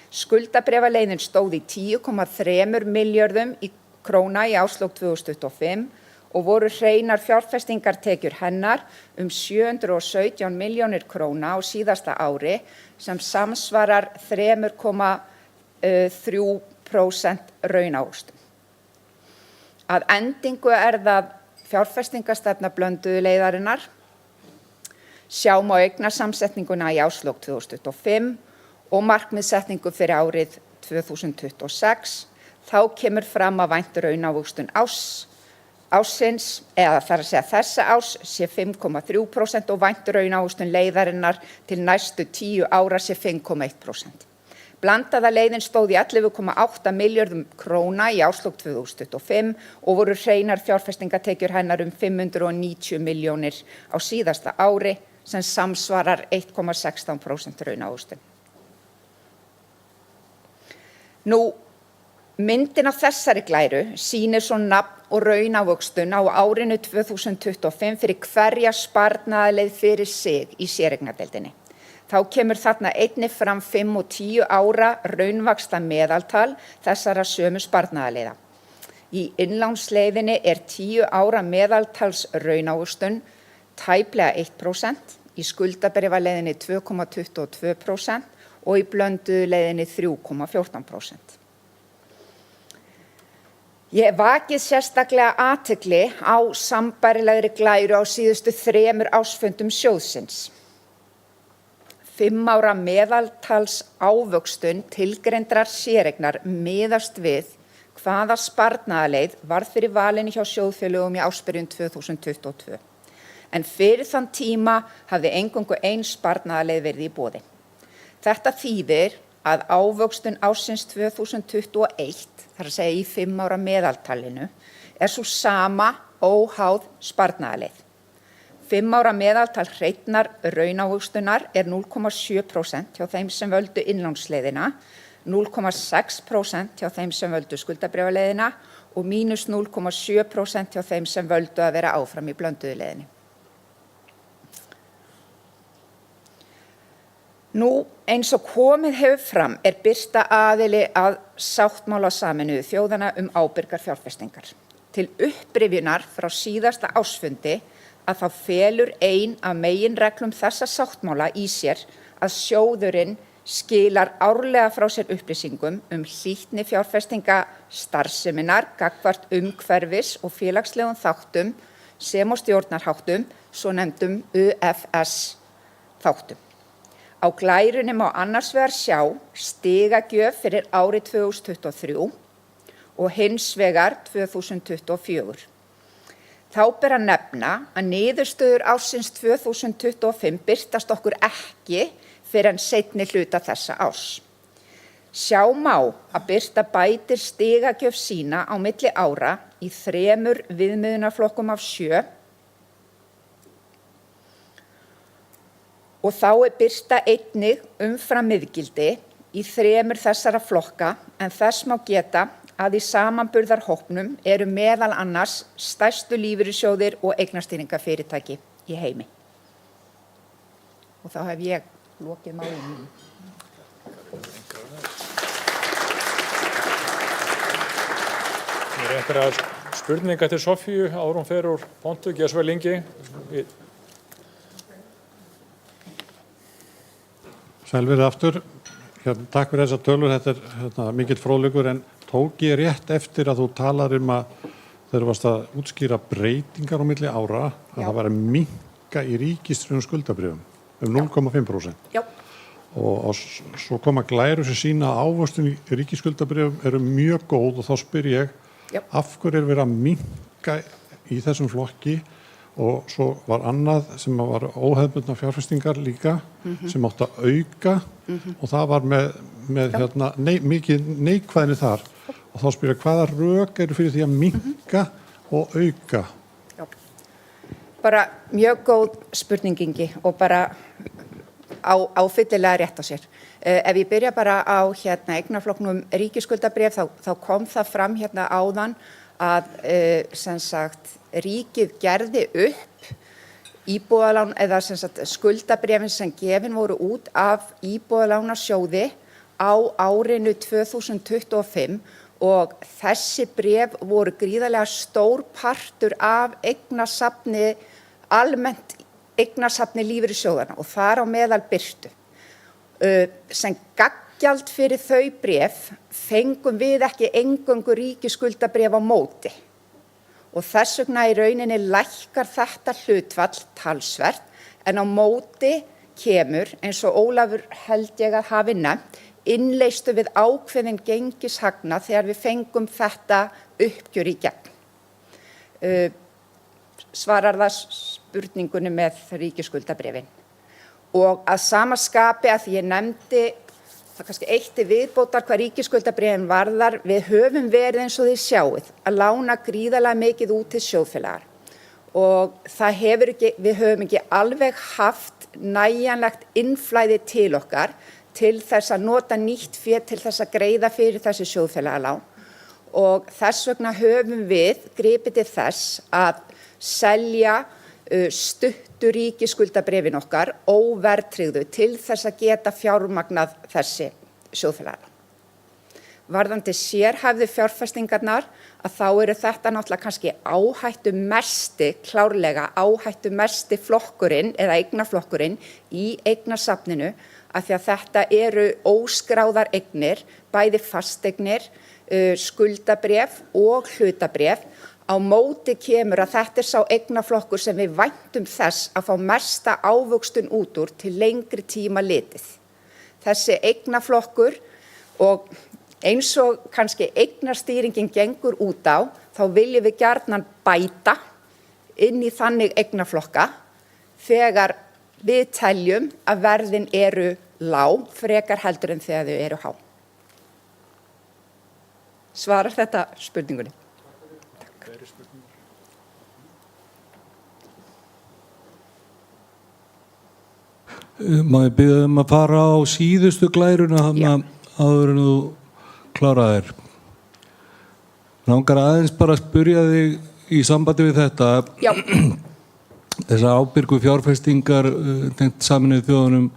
Skuldabréfaleiðin stóð í 10,3 milljörðum króna í árslok 2025 og voru hreinar fjárfestingartekjur hennar 717 milljónir króna á síðasta ári sem samsvarar 3,3% raunávöxtun. Að endingu það fjárfestingastefna blönduðu leiðarinnar. Sjá má eignasamsetninguna í árslok 2025 og markmiðssetningu fyrir árið 2026. Þá kemur fram að vænt raunávöxtun ársins, eða þar að segja þessa árs, sé 5,3% og vænt raunávöxtun leiðarinnar til næstu 10 ára sé 5,1%. Blandaða leiðin stóð í 11,8 milljörðum króna í árslok 2025 og voru hreinar fjárfestingatekjur hennar 590 milljónir á síðasta ári sem samsvarar 1,16% raunávöxtun. Myndin á þessari glæru sýnir svo nafn og raunávöxtun á árinu 2025 fyrir hverja sparnaðarleið fyrir sig í séreignadeildinni. Þá kemur þarna einnig fram 5 og 10 ára raunvaxta meðaltal þessara sömu sparnaðarleiða. Í innlánsleiðinni 10 ára meðaltals raunávöxtun tæplega 1%, í skuldabréfaleiðinni 2,22% og í blönduðu leiðinni 3,14%. Ég hef vakið sérstaklega athygli á sambærilegri glæru á síðustu 3 ársfundum sjóðsins. 5 ára meðaltals ávöxtun tilgreindrar séreignar miðast við hvaða sparnaðarleið varð fyrir valinu hjá sjóðfélögum í ársbyrjun 2022. En fyrir þann tíma hafði eingöngu ein sparnaðarleið verið í boði. Þetta þýðir að ávöxtun ársins 2021, þar að segja í 5 ára meðaltalinu, svo sama óháð sparnaðarleið. 5 ára meðaltal hreinnar raunávöxtunar 0,7% hjá þeim sem völdu innlánsleiðina, 0,6% hjá þeim sem völdu skuldabréfaleiðina og mínus 0,7% hjá þeim sem völdu að vera áfram í blönduðu leiðinni. Eins og komið hefur fram birta aðili að sáttmála Sameinuðu þjóðanna ábyrgar fjárfestingar. Til upprifjunar frá síðasta ársfundi að þá felur ein af meginreglum þessa sáttmála í sér að sjóðurinn skilar árlega frá sér upplýsingum hlýtni fjárfestingastarfseminnar gagnvart umhverfis- og félagslegum þáttum sem og stjórnarháttum, svonefndum UFS þáttum. Á glærunni má annars vegar sjá stigagjöf fyrir árið 2023 og hins vegar 2024. Þá ber að nefna að niðurstöður ársins 2025 birtast okkur ekki fyrr en seinni hluta þessa árs. Sjá má að birta bætir stigagjöf sína á milli ára í 3 viðmiðunarflokkum af 7 og þá birta einnig umfram miðgildi í 3 þessara flokka en þess má geta að í samanburðarhópnum meðal annars stærstu lífeyrissjóðir og eignastýringarfyrirtæki í heimi. Og þá hef ég lokið málinu. Einhverjar spurningar til Sofíu áður hún fer úr pontu, gjör svo vel Ingi. Sælverið aftur. Takk fyrir þessa tölur, þetta mikill fróðleikur, en tók ég rétt eftir að þú talar að þegar þú varst að útskýra breytingar á milli ára, að það var að minnka í ríkistryggðum skuldabréfum 0,5%. Já. Og svo koma glæru sem sýna að ávöxtun í ríkisskuldabréfum eru mjög góð og þá spyr ég, Já. Af hverju er verið að minnka í þessum flokki og svo var annað sem var óhefðbundna fjárfestingar líka sem átti að auka og það var með hérna, mikið neikvæðni þar og þá spyrja hvaða rök eru fyrir því að minnka og auka? Já. Bara mjög góð spurningingi og bara áfyllilega rétt á sér. Ef ég byrja bara á eignaflokknum ríkisskuldabréf þá kom það fram hérna áðan að sem sagt ríkið gerði upp íbúðalán eða sem sagt skuldabréfin sem gefin voru út af íbúðalánasjóði á árinu 2025 og þessi bréf voru gríðarlega stór partur af eignasafni, almennt eignasafni lífeyrissjóðanna og þar á meðal birtu. Sem gaggjald fyrir þau bréf fengum við ekki eingöngu ríkisskuldabréf á móti og þess vegna í rauninni lækkar þetta hlutfall talsvert en á móti kemur, eins og Ólafur held ég að hafi nefnt, innleistu við ákveðin gengishagnað þegar við fengum þetta uppgjör í gegn. Svarar það spurningunni með ríkisskuldabréfin. Og að sama skapi að því ég nefndi, það kannski eitt til viðbótar hvað ríkisskuldabréfin varðar, við höfum verið eins og þið sjáið að lána gríðarlega mikið út til sjóðfélagar og við höfum ekki alveg haft nægjanlegt innflæði til okkar til þess að nota nýtt fé til þess að greiða fyrir þessi sjóðfélagalán og þess vegna höfum við gripið til þess að selja stuttu ríkisskuldabréfin okkar óverðtryggðu til þess að geta fjármagnað þessi sjóðfélagalán. Varðandi sérhæfðu fjárfestingarnar að þá eru þetta náttúrulega kannski klárlega áhættumesti flokkurinn eða eignaflokkurinn í eignasafninu af því að þetta eru óskráðar eignir, bæði fasteignir, skuldabréf og hlutabréf. Á móti kemur að þetta sá eignaflokkur sem við væntum þess að fá mesta ávöxtun út úr til lengri tíma litið. Þessi eignaflokkur og eins og kannski eignastýringin gengur út á, þá viljum við gjarnan bæta inn í þannig eignaflokka þegar við teljum að verðin eru lág frekar heldur en þegar þau eru há. Svarar þetta spurningunni? Má ég biðja að fara á síðustu glæruna áður en þú kláraðir. Langar aðeins bara að spyrja þig í sambandi við þetta. Já. Þessar ábyrgu fjárfestingar tengt Sameinuðu þjóðunum,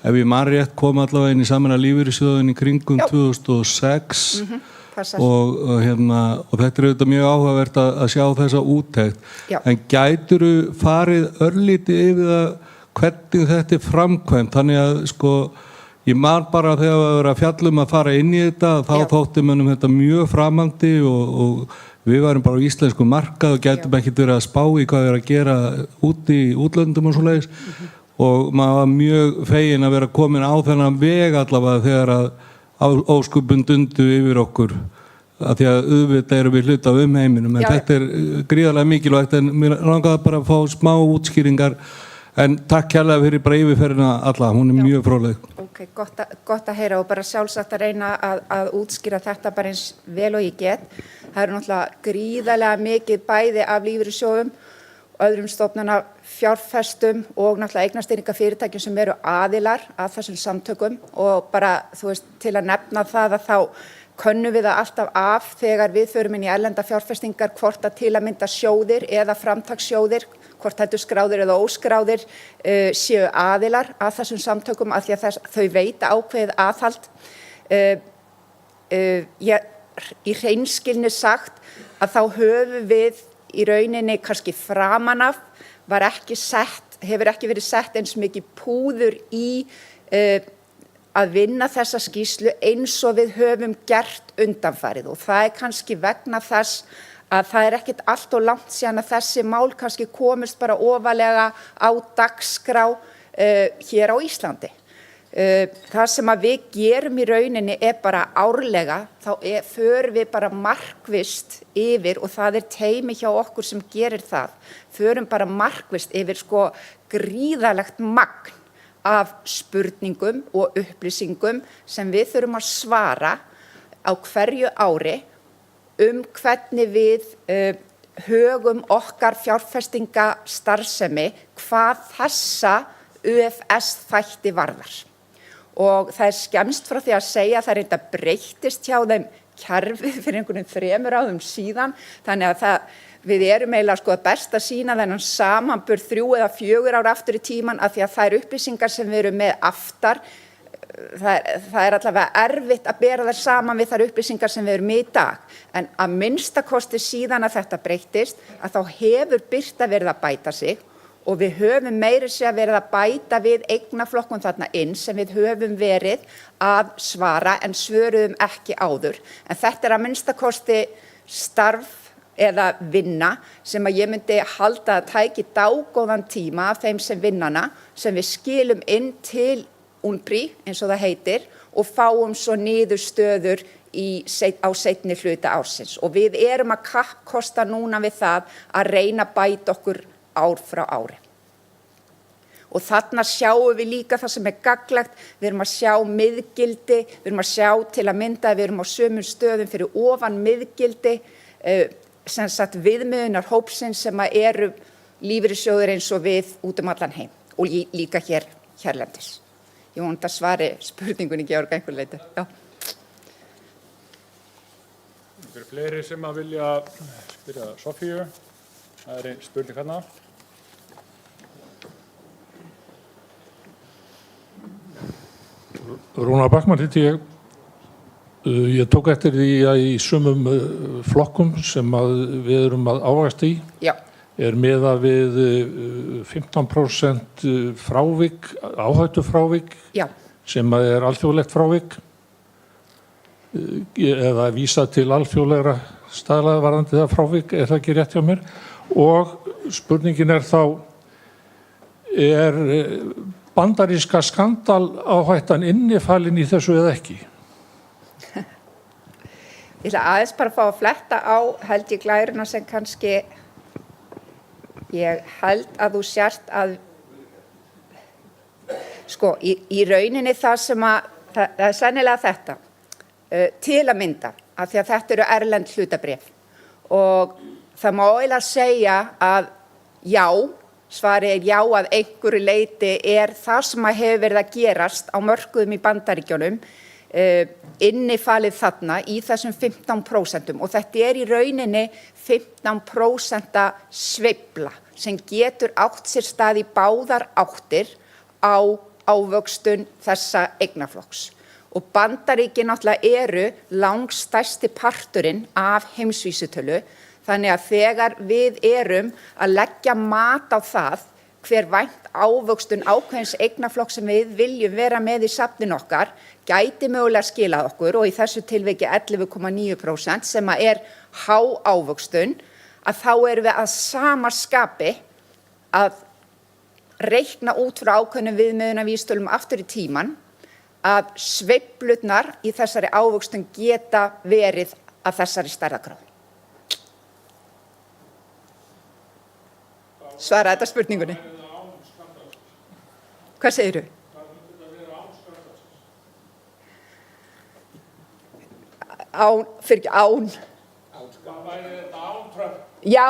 ef ég man rétt kom allavega inn í Sameinaða lífeyrissjóðinn í kringum 2006 og þetta er auðvitað mjög áhugavert að sjá þessa úttekt. Já. En gætirðu farið örlítið yfir það hvernig þetta er framkvæmt, þannig að ég man bara þegar við verðum að fjalla að fara inn í þetta, þá þótti mönnum þetta mjög framandi og við varum bara á íslensku markað og gætum ekkert verið að spá í hvað við erum að gera út í útlöndum og svoleiðis og maður var mjög feginn að vera komin á þennan veg allavega þegar að óskupun dundu yfir okkur að því að auðvitað erum við hluta af heiminum en þetta er gríðarlega mikilvægt en mér langaði bara að fá smá útskýringar. En takk kærlega fyrir bara yfirferðina alla, hún er mjög fróðleg. Ok, gott að heyra og bara sjálfsagt að reyna að útskýra þetta bara eins vel og ég get. Það eru náttúrulega gríðarlega mikið bæði af lífeyrissjóðum, öðrum stofnana fjárfestum og náttúrulega eignastýringarfyrirtækjum sem eru aðilar að þessum samtökum og bara til að nefna það að þá könnum við það alltaf af þegar við förum inn í erlenda fjárfestingar hvort að til að mynda sjóðir eða framtakssjóðir, hvort þetta skráðir eða óskráðir séu aðilar að þessum samtökum af því að þau veita ákveðið aðhald. Í hreinskilni sagt að þá höfum við í rauninni kannski framan af hefur ekki verið sett eins mikið púður í að vinna þessa skýrslu eins og við höfum gert undanfarið og það er kannski vegna þess að það er ekkert allt og langt síðan að þessi mál kannski komist bara ofarlega á dagskrá hér á Íslandi. Það sem að við gerum í rauninni bara árlega, þá förum við bara markvisst yfir og það teymi hjá okkur sem gerir það. Förum bara markvisst yfir gríðarlegt magn af spurningum og upplýsingum sem við þurfum að svara á hverju ári hvernig við högum okkar fjárfestingastarfsemi hvað þessa ÖFS þætti varðar. Og það skemmst frá því að segja að það reynda breyttist hjá þeim kerfið fyrir einhvern 3 árum síðan, þannig að við erum eiginlega best að sýna þennan samanburð 3 eða 4 ár aftur í tíman af því að þær upplýsingar sem við erum með aftar, það allavega erfitt að bera þær saman við þær upplýsingar sem við erum með í dag. En að minnstakosti síðan að þetta breyttist, að þá hefur birta verið að bæta sig og við höfum meira sér verið að bæta við eignaflokkum þarna inn sem við höfum verið að svara en svöruðum ekki áður. En þetta að minnstakosti starf eða vinna sem að ég myndi halda að tæki dágóðan tíma af þeim sem vinnana sem við skilum inn til UNBRI eins og það heitir og fáum svo niðurstöður á seinni hluta ársins. Og við erum að kappkosta núna við það að reyna að bæta okkur ár frá ári. Og þarna sjáum við líka það sem gagnlegt, við erum að sjá miðgildi, við erum að sjá til að mynda að við erum á sömu stöðum fyrir ofan miðgildi, sem sagt viðmiðunar hópsins sem eru lífeyrissjóðir eins og við út allan heim og líka hérlendis. Ég vona að svari spurningunni Georg einhver leyti. Já. Einhverju fleiri sem að vilja spyrja Sofíu? Það einn spurning hérna. Rúnar Backman heiti ég. Ég tók eftir því að í sumum flokkum sem við erum að ávaxta í miðað við 15% frávik, áhættufrávik sem alþjóðlegt frávik eða vísa til alþjóðlegra staðlaða varðandi það frávik, það ekki rétt hjá mér? Og spurningin þá, bandaríska skandaláhættan innifalin í þessu eða ekki? Ég ætla aðeins bara að fá að fletta á, held ég glæruna sem kannski, ég held að þú sért að, í rauninni það sem það sennilega þetta, til að mynda, af því að þetta eru erlend hlutabréf. Og það má eiginlega segja að já, svarið já að einhverju leyti það sem hefur verið að gerast á mörkuðum í Bandaríkjunum, innifalið þarna í þessum 15% og þetta í rauninni 15% sveifla sem getur átt sér stað í báðar áttir á ávöxtun þessa eignaflokks. Og Bandaríkin náttúrulega langstærsti parturinn af heimsvísitölu, þannig að þegar við erum að leggja mat á það hver vænt ávöxtun ákveðins eignaflokk sem við viljum vera með í safnin okkar gæti mögulega skilað okkur og í þessu tilviki 11,9% sem há ávöxtun, að þá erum við að sama skapi að reikna út frá ákveðnum viðmiðunarvísitölum aftur í tíman að sveiflurnar í þessari ávöxtun geta verið að þessari stærðargráðu. Svara þetta spurningunni. Hvað segirðu? Án. Já,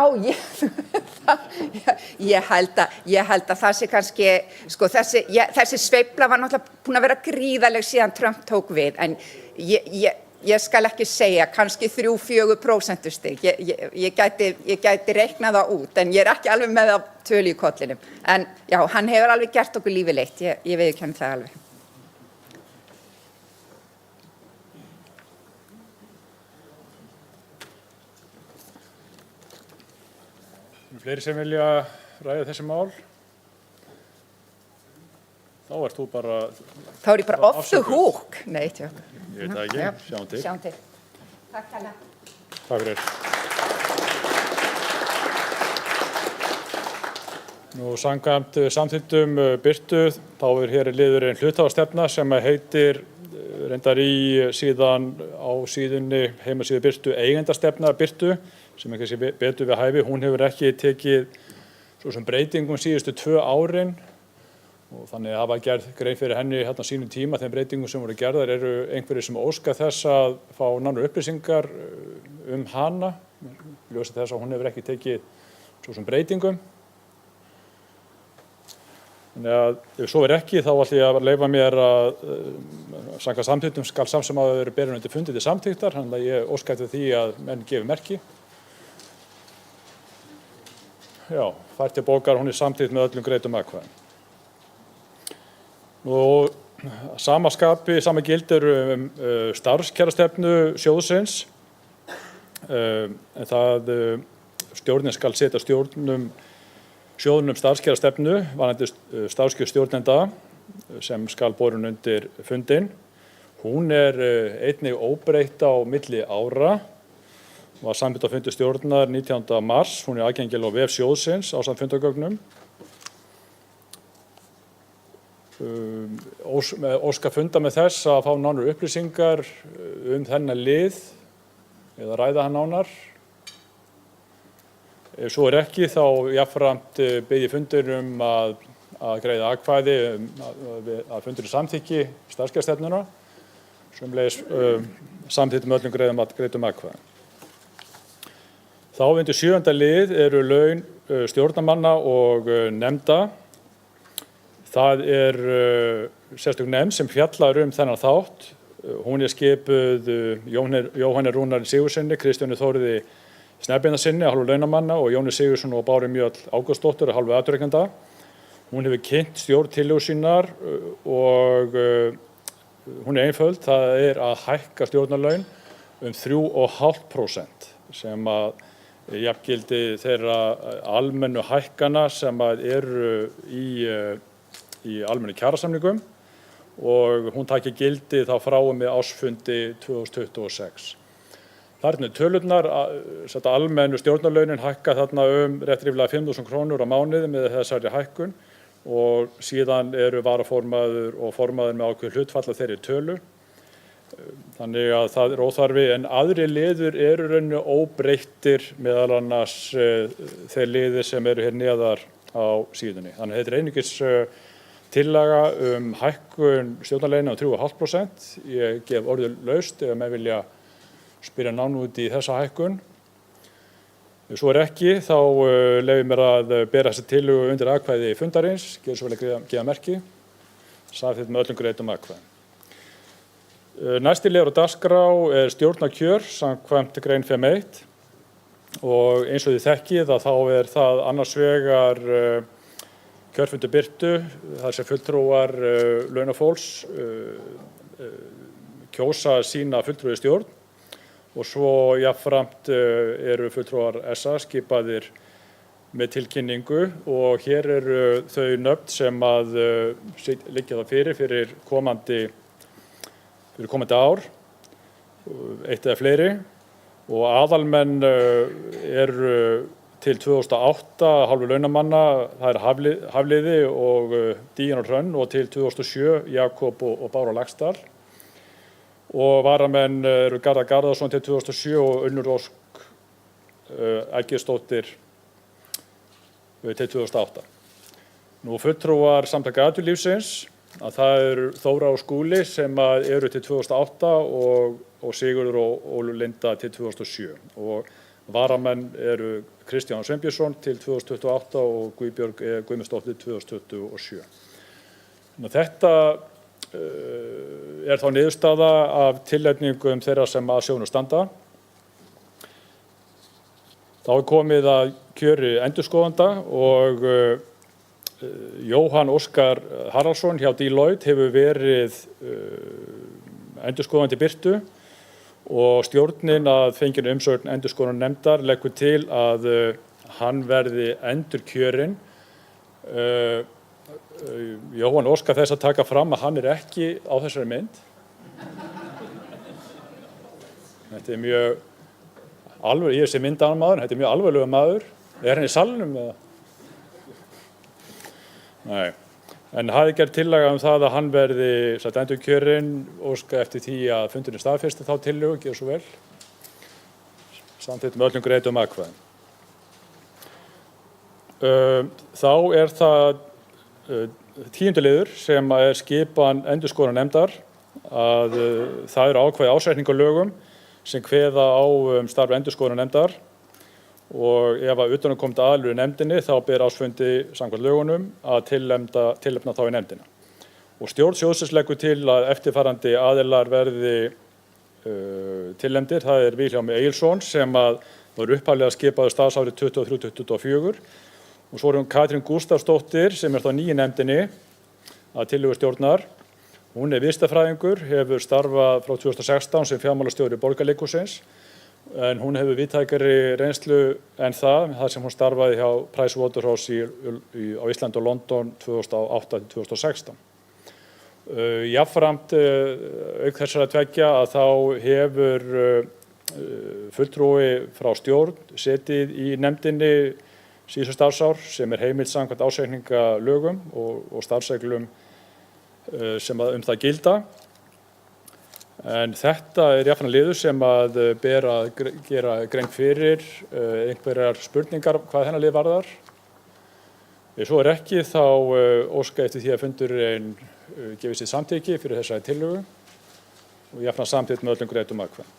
ég held að það sé kannski, þessi sveifla var náttúrulega búin að vera gríðarleg síðan Trump tók við, en ég skal ekki segja, kannski 3-4% stig. Ég gæti reiknað það út, en ég ekki alveg með það tölu í kollinum. En já, hann hefur alveg gert okkur lífið leitt, ég viðurkenni það alveg. Fleiri sem vilja ræða þessi mál? Þá þú bara... Þá ég bara off the hook. Nei, tjá. Ég veit það ekki, sjáum til. Sjáum til. Takk hella. Takk fyrir. Samkvæmt samþykktum Birtu þá hér liðurinn hluthafastefna sem heitir reyndar síðan á síðunni heimasíðu Birtu eigendastefna Birtu sem kannski betur við hæfi. Hún hefur ekki tekið svo sem breytingum síðustu 2 árin og þannig að hafa gerð grein fyrir henni hérna sínum tíma. Þeim breytingum sem voru gerðar eru einhverjir sem óska þess að fá nánari upplýsingar hana. Ljósi þess að hún hefur ekki tekið svo sem breytingum. Þannig að ef svo ekki þá ætla ég að leyfa mér að samkvæmt samþykktum skal samt sem áður berin undir fundi til samþykktar, þannig að ég óska eftir því að menn gefi merki. Já, fært til bókar, hún samþykkt með öllum greiddum atkvæðum. Og sama gildir starfskjarastefnu sjóðsins. En stjórnin skal setja sjóðnum starfskjarastefnu varðandi starfskjör stjórnenda sem skal borin undir fundinn. Hún einnig óbreytt á milli ára, var samþykkt á fundi stjórnar 19. mars. Hún aðgengileg á vef sjóðsins ásamt fundagögnum. Óska funda með þess að fá nánari upplýsingar þennan lið eða ræða hann nánar. Ef svo ekki þá jafnframt bið ég fundur að greiða atkvæði að fundurinn samþykki starfskjarastefnuna, sömuleiðis samþykkt með öllum greiddum atkvæðum. Þá undir 7. lið eru laun stjórnarmanna og nefnda. Það sérstök nefnd sem fjallar þennan þátt. Hún skipuð Jóhanni Rúnari Sigurðssyni, Kristjáni Þórði Snæbjarnarsyni af hálfu launamanna og Jóni Sigurðsson og Báru Mjöll Ágústsdóttur af hálfu atvinnurekenda. Hún hefur kynnt stjórntillögur sínar og hún einföld. Það að hækka stjórnarlaun 3,5% sem jafngildi þeirra almennu hækkana sem eru í almennu kjarasamningum og hún taki gildi þá frá og með ársfundi 2026. Þarna tölurnar, almennu stjórnarlaunin hækka þarna rétt ríflega 5.000 krónur á mánuði með þessari hækkun og síðan eru varaformaður og formaður með ákveðið hlutfall af þeirri tölu. Þannig að það óþarfi en aðri liður eru rauninu óbreyttir meðal annars þeir liðir sem eru hér neðar á síðunni. Þannig að þetta einungis tillaga hækkun stjórnarlauna 3,5%. Ég gef orðið laust ef menn vilja spyrja nánar út í þessa hækkun. Ef svo ekki, þá leyfi mér að bera þessa tillögu undir atkvæði fundarins, gerðu svo vel að gefa merki, samþykkt með öllum greiddum atkvæðum. Næsti liður á dagskrá stjórnarkjör samkvæmt grein 5.1 og eins og þið þekkið að þá það annars vegar kjörfundur Birtu, þar sem fulltrúar launafólks kjósa sína fulltrúi í stjórn. Og svo jafnframt eru fulltrúar SA skipaðir með tilkynningu og hér eru þau nöfn sem liggja það fyrir komandi ár, eitt eða fleiri og aðalmenn eru til 2008 hálfu launamanna, það Hafliði og Díana Hrönn og til 2007 Jakob og Bára Laxdal. Og varamenn eru Garðar Garðarsson til 2007 og Unnur Ósk Eggertsdóttir til 2008. Nú fulltrúar Samtaka atvinnulífsins að það eru Þóra og Skúli sem eru til 2008 og Sigurður og Ólöf Linda til 2007. Og varamenn eru Kristján Sveinbjörnsson til 2028 og Guðbjörg Guðmundsdóttir til 2027. Þetta þá niðurstaða af tilnefningum þeirra sem að sjónum standa. Þá komið að kjöri endurskoðanda og Jóhann Óskar Haraldsson hjá Deloitte hefur verið endurskoðandi Birtu og stjórnin að fenginu umsögn endurskoðunarnefndar leggur til að hann verði endurkjörinn. Jóhann óskar þess að taka fram að hann ekki á þessari mynd. Þetta mjög alveg, ég sé myndaðan maður, þetta mjög alvarlegur maður. Hann í salnum eða? Nei. En hafði gerð tillaga það að hann verði endurkjörinn, óska eftir því að fundurinn staðfesti þá tillögu, gjör svo vel. Samþykkt með öllum greiddum atkvæðum. Þá það 10. liður sem skipan endurskoðunarnefndar að það eru ákvæði ásetningarlögum sem kveða á starf endurskoðunarnefndar og ef að utanaðkomandi aðilur í nefndinni þá ber ársfundi samkvæmt lögunum að tilnefna þá í nefndina. Og stjórn sjóðsins leggur til að eftirfarandi aðilar verði tilnefndir. Það Vilhjálmur Egilsson sem var upphaflega skipaður starfsárið 23-24 og svo Katrín Gústafsdóttir sem þá nýi nefndinni að tillögu stjórnar. Hún viðskiptafræðingur, hefur starfað frá 2016 sem fjármálastjóri Borgarleikhússins en hún hefur víðtækari reynslu en það sem hún starfaði hjá Pricewaterhouse á Íslandi og London 2008-2016. Jafnframt auk þessara tveggja að þá hefur fulltrúi frá stjórn setið í nefndinni síðustu starfsár sem heimild samkvæmt ásetningalögum og starfsreglum sem það gilda. En þetta jafnan liður sem að ber að gera grein fyrir einhverjar spurningar hvað þennan lið varðar. Ef svo ekki þá óska eftir því að fundurinn gefi sér samþykki fyrir þessari tillögu og jafnan samþykkt með öllum greiddum atkvæðum.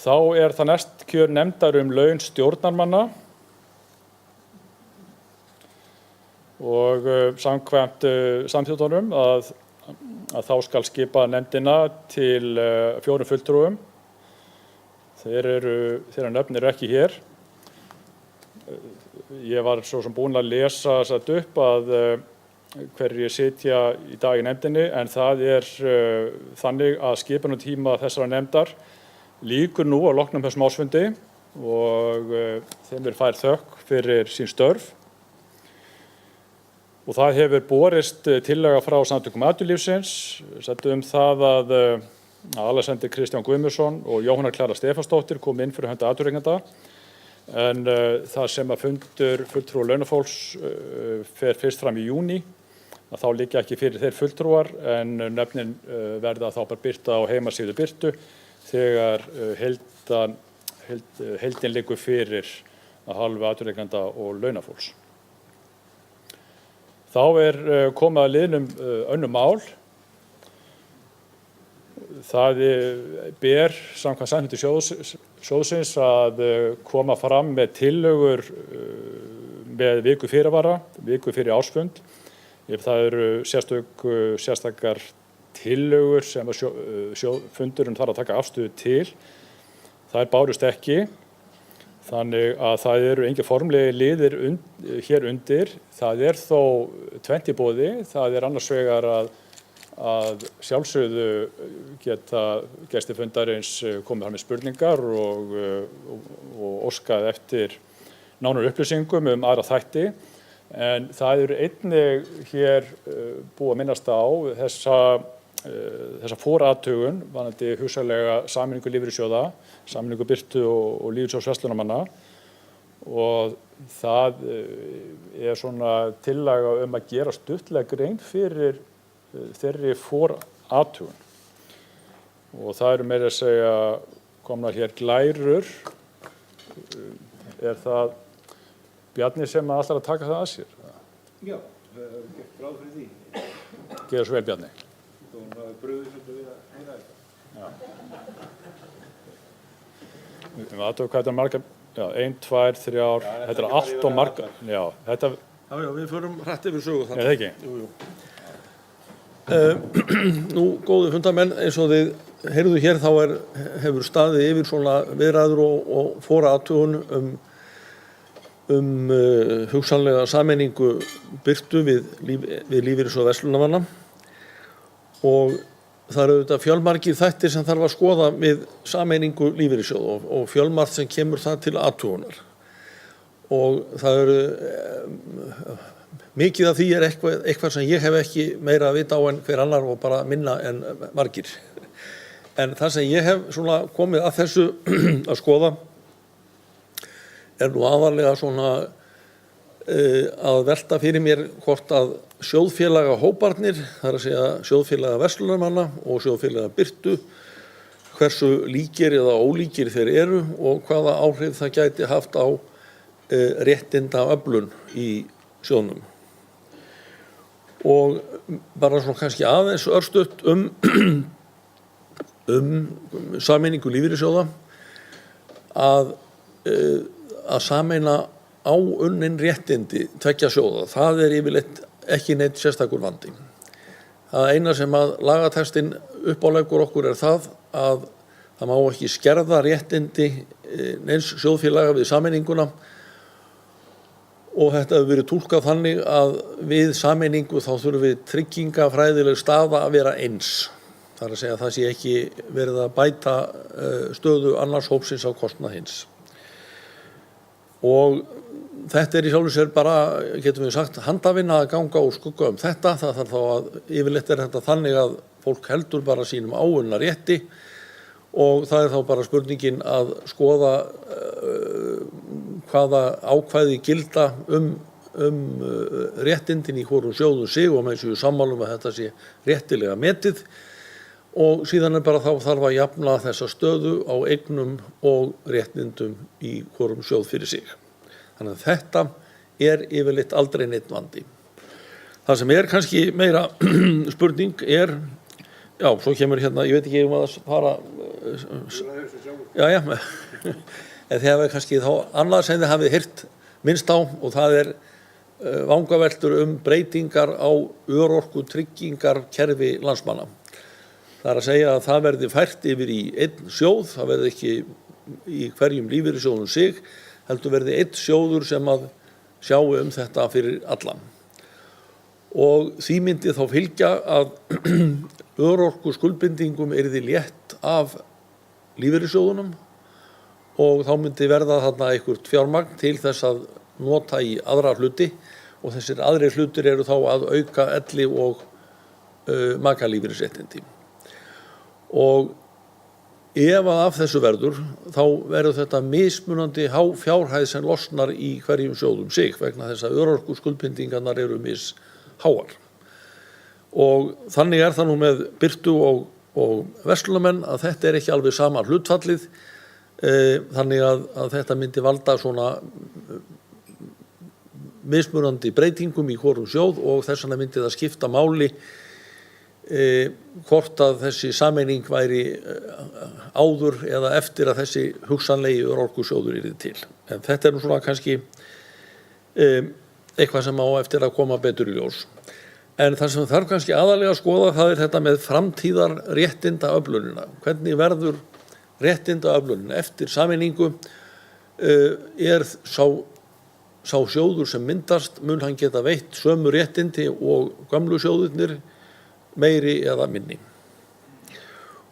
Þá það næst kjör nefndar laun stjórnarmanna og samkvæmt samþykktunum að þá skal skipa nefndina til 4 fulltrúum. Þeirra nöfn eru ekki hér. Ég var svo sem búinn að lesa þetta upp að hverjir sitja í dag í nefndinni en það þannig að skipunartíma þessara nefndar lýkur nú á loknum þessum ársfundi og þeim færð þökk fyrir sín störf. Og það hefur borist tillaga frá Samtökum atvinnulífsins það að Alexander Kristján Guðmundsson og Jóhanna Klara Stefánsdóttir kom inn fyrir hönd atvinnurekenda en það sem að fundur fulltrúa launafólks fer fyrst fram í júní að þá liggja ekki fyrir þeir fulltrúar en nöfnin verða þá bara birta á heimasíðu Birtu þegar heildin liggur fyrir að hálfu atvinnurekenda og launafólks. Þá komið að liðnum önnur mál. Það ber samkvæmt samþykktu sjóðsins að koma fram með tillögur með viku fyrirvara, viku fyrir ársfund. Ef það eru sérstakar tillögur sem fundurinn þarf að taka afstöðu til, þær bárust ekki. Þannig að það eru engin formlegi liðir hér undir. Það þó tvennt í boði. Það annars vegar að sjálfsögðu geta gestir fundarins komið fram með spurningar og óskað eftir nánari upplýsingum aðra þætti. En það eru einnig hér búið að minnast á þessa forathugun varðandi hugsanlega sameiningu lífeyrissjóða, sameiningu Birtu og lífeyrissjóðs verslunarmanna og það svona tillaga að gera stuttlega grein fyrir þeirri forathugun. Og það eru meira að segja komnar hér glærur. Það Bjarni sem ætlar að taka það að sér? Já, gert ráð fyrir því. Gerðu svo vel, Bjarni. Það brugðið svolítið við að heyra þetta. Já. Við aðtökum hvað þetta margar, 1, 2, 3, þetta allt og margar. Já, við förum hratt yfir sögu þarna. Það ekki? Jú. Nú, góðu fundarmenn, eins og þið heyrðu hér þá hefur staðið yfir svona viðræður og forathugun hugsanlega sameiningu Birtu við lífeyrissjóð verslunarmanna og það eru auðvitað fjölmargir þættir sem þarf að skoða við sameiningu lífeyrissjóða og fjölmargt sem kemur það til athugunar og það eru mikið af því eitthvað sem ég hef ekki meira að vita á en hver annar og bara minna en margir. En það sem ég hef svona komið að þessu að skoða nú aðalega svona að velta fyrir mér hvort að sjóðfélaga hóparnir, þar að segja sjóðfélaga verslunarmanna og sjóðfélaga Birtu, hversu líkir eða ólíkir þeir eru og hvaða áhrif það gæti haft á réttindaöflun í sjóðnum. Og bara svona kannski aðeins örstutt sameiningu lífeyrissjóða að sameina áunnin réttindi tveggja sjóða, það yfirleitt ekki neitt sérstakur vandi. Það eina sem að lagatextinn uppáleggur okkur það að það má ekki skerða réttindi neins sjóðfélaga við sameininguna og þetta hefur verið túlkað þannig að við sameiningu þá þurfum við tryggingafræðileg staða að vera eins. Það að segja að það sé ekki verið að bæta stöðu annars hópsins á kostnað hins. Og þetta í sjálfu sér bara, getum við sagt, handavinna að ganga úr skugga þetta. Það þarf þá að yfirleitt þetta þannig að fólk heldur bara sínum áunna rétti og það þá bara spurningin að skoða hvaða ákvæði gilda réttindin í hvorum sjóðum sig og með séu sammálum að þetta sé réttilega metið og síðan bara þá þarf að jafna þessa stöðu á eignum og réttindum í hvorum sjóð fyrir sig. Þannig að þetta yfirleitt aldrei neitt vandi. Það sem kannski meira spurning já, svo kemur hérna, ég veit ekki að fara já, en þið hafið kannski þá annað sem þið hafið heyrt minnst á og það vangaveltur breytingar á örorkutryggingarkerfi landsmanna. Það að segja að það verði fært yfir í einn sjóð, það verði ekki í hverjum lífeyrissjóðum sig, heldur verði einn sjóður sem að sjái þetta fyrir alla. Og því myndi þá fylgja að örorkuskuldbindingum yrði létt af lífeyrissjóðunum og þá myndi verða þarna eitthvert fjármagn til þess að nota í aðra hluti og þessir aðri hlutir eru þá að auka elli og makalífeyrisréttindi. Og ef að af þessu verður, þá verður þetta mismunandi há fjárhæð sem losnar í hverjum sjóðum sig vegna þess að örorkuskuldbindingarnar eru misháar. Og þannig það nú með Birtu og verslunarmenn að þetta ekki alveg sama hlutfallið, þannig að þetta myndi valda svona mismunandi breytingum í hvorum sjóð og þess vegna myndi það skipta máli hvort að þessi sameining væri áður eða eftir að þessi hugsanlegi örorkusjóður yrði til. En þetta nú svona kannski eitthvað sem á eftir að koma betur í ljós. En það sem þarf kannski aðalega að skoða það þetta með framtíðar réttindaöflunina. Hvernig verður réttindaöflunin eftir sameiningu? Sá sjóður sem myndast, mun hann geta veitt sömu réttindi og gömlu sjóðirnir meiri eða minni.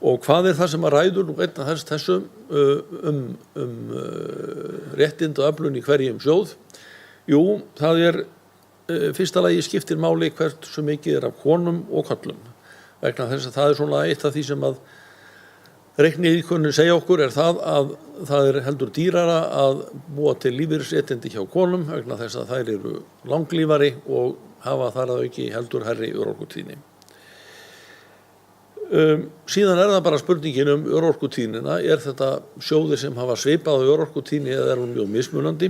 Og hvað það sem að ræður nú einn af þessum réttindaöflun í hverjum sjóð? Jú, það fyrsta lagi skiptir máli hversu mikið af konum og körlum. Vegna þess að það svona eitt af því sem að reikniíkönnun segja okkur það að það heldur dýrara að búa til lífeyrisréttindi hjá konum vegna þess að þær eru langlífari og hafa þar að auki heldur hærri örorkutíðni. Síðan það bara spurningin örorkutíðnina. Þetta sjóðir sem hafa svipað á örorkutíðni eða hún mjög mismunandi?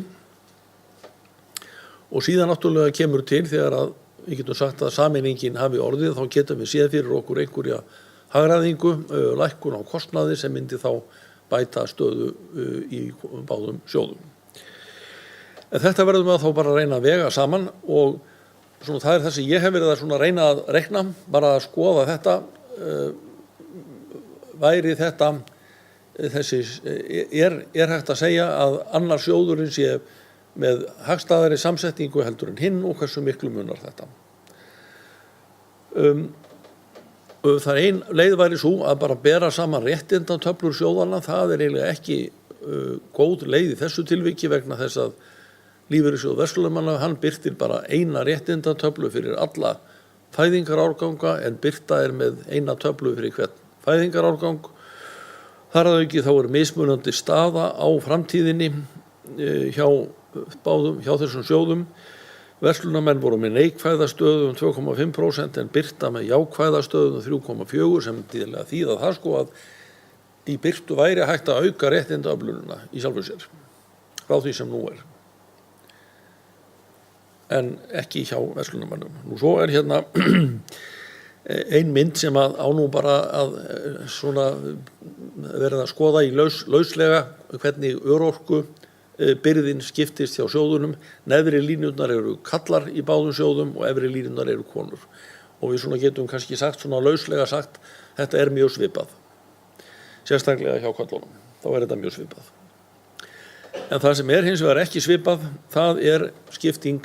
Og síðan náttúrulega kemur til þegar að við getum sagt að sameiningin hafi orðið, þá getum við séð fyrir okkur einhverja hagræðingu, lækkun á kostnaði sem myndi þá bæta stöðu í báðum sjóðum. En þetta verðum við þá bara að reyna að vega saman og svona, það það sem ég hef verið að reyna að reikna, bara að skoða þetta, væri þetta, hægt að segja að annar sjóðurinn sé með hagstæðari samsetningu heldur en hinn og hversu miklu munar þetta. Það ein leið væri svo að bara bera saman réttindatöflur sjóðanna, það eiginlega ekki góð leið í þessu tilviki vegna þess að Lífeyrissjóður verslunarmanna, hann birtir bara eina réttindatöflu fyrir alla fæðingarárganga en Birta með eina töflu fyrir hvern fæðingarárgang. Þar að auki þá mismunandi staða á framtíðinni hjá þessum sjóðum. Verslunarmenn voru með neikvæða stöðu 2,5% en Birta með jákvæða stöðu 3,4% sem þýða það sko að í Birtu væri hægt að auka réttindaöflunina í sjálfu sér frá því sem nú en ekki hjá verslunarmönnum. Nú svo hérna ein mynd sem á nú bara að svona verið að skoða í lauslega hvernig örorku byrðin skiptist hjá sjóðunum. Neðri línurnar eru kallar í báðum sjóðum og efri línurnar eru konur. Og við svona getum kannski sagt, svona lauslega sagt, þetta mjög svipað. Sérstaklega hjá köllunum, þá þetta mjög svipað. En það sem hins vegar ekki svipað, það skipting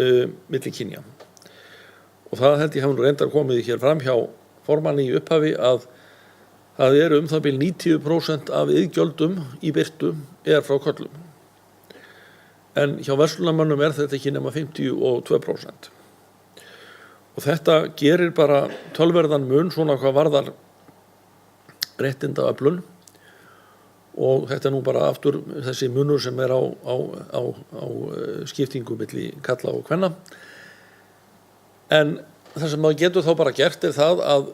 milli kynja. Og það held ég hafa nú reyndar komið hér fram hjá formanni í upphafi að það það bil 90% af iðgjöldum í Birtu frá köllum. En hjá verslunarmönnum þetta ekki nema 52%. Og þetta gerir bara tölverðan mun svona hvað varðar réttindaöflun og þetta nú bara aftur þessi munur sem á skiptingu milli kalla og kvenna. En það sem maður getur þá bara gert það að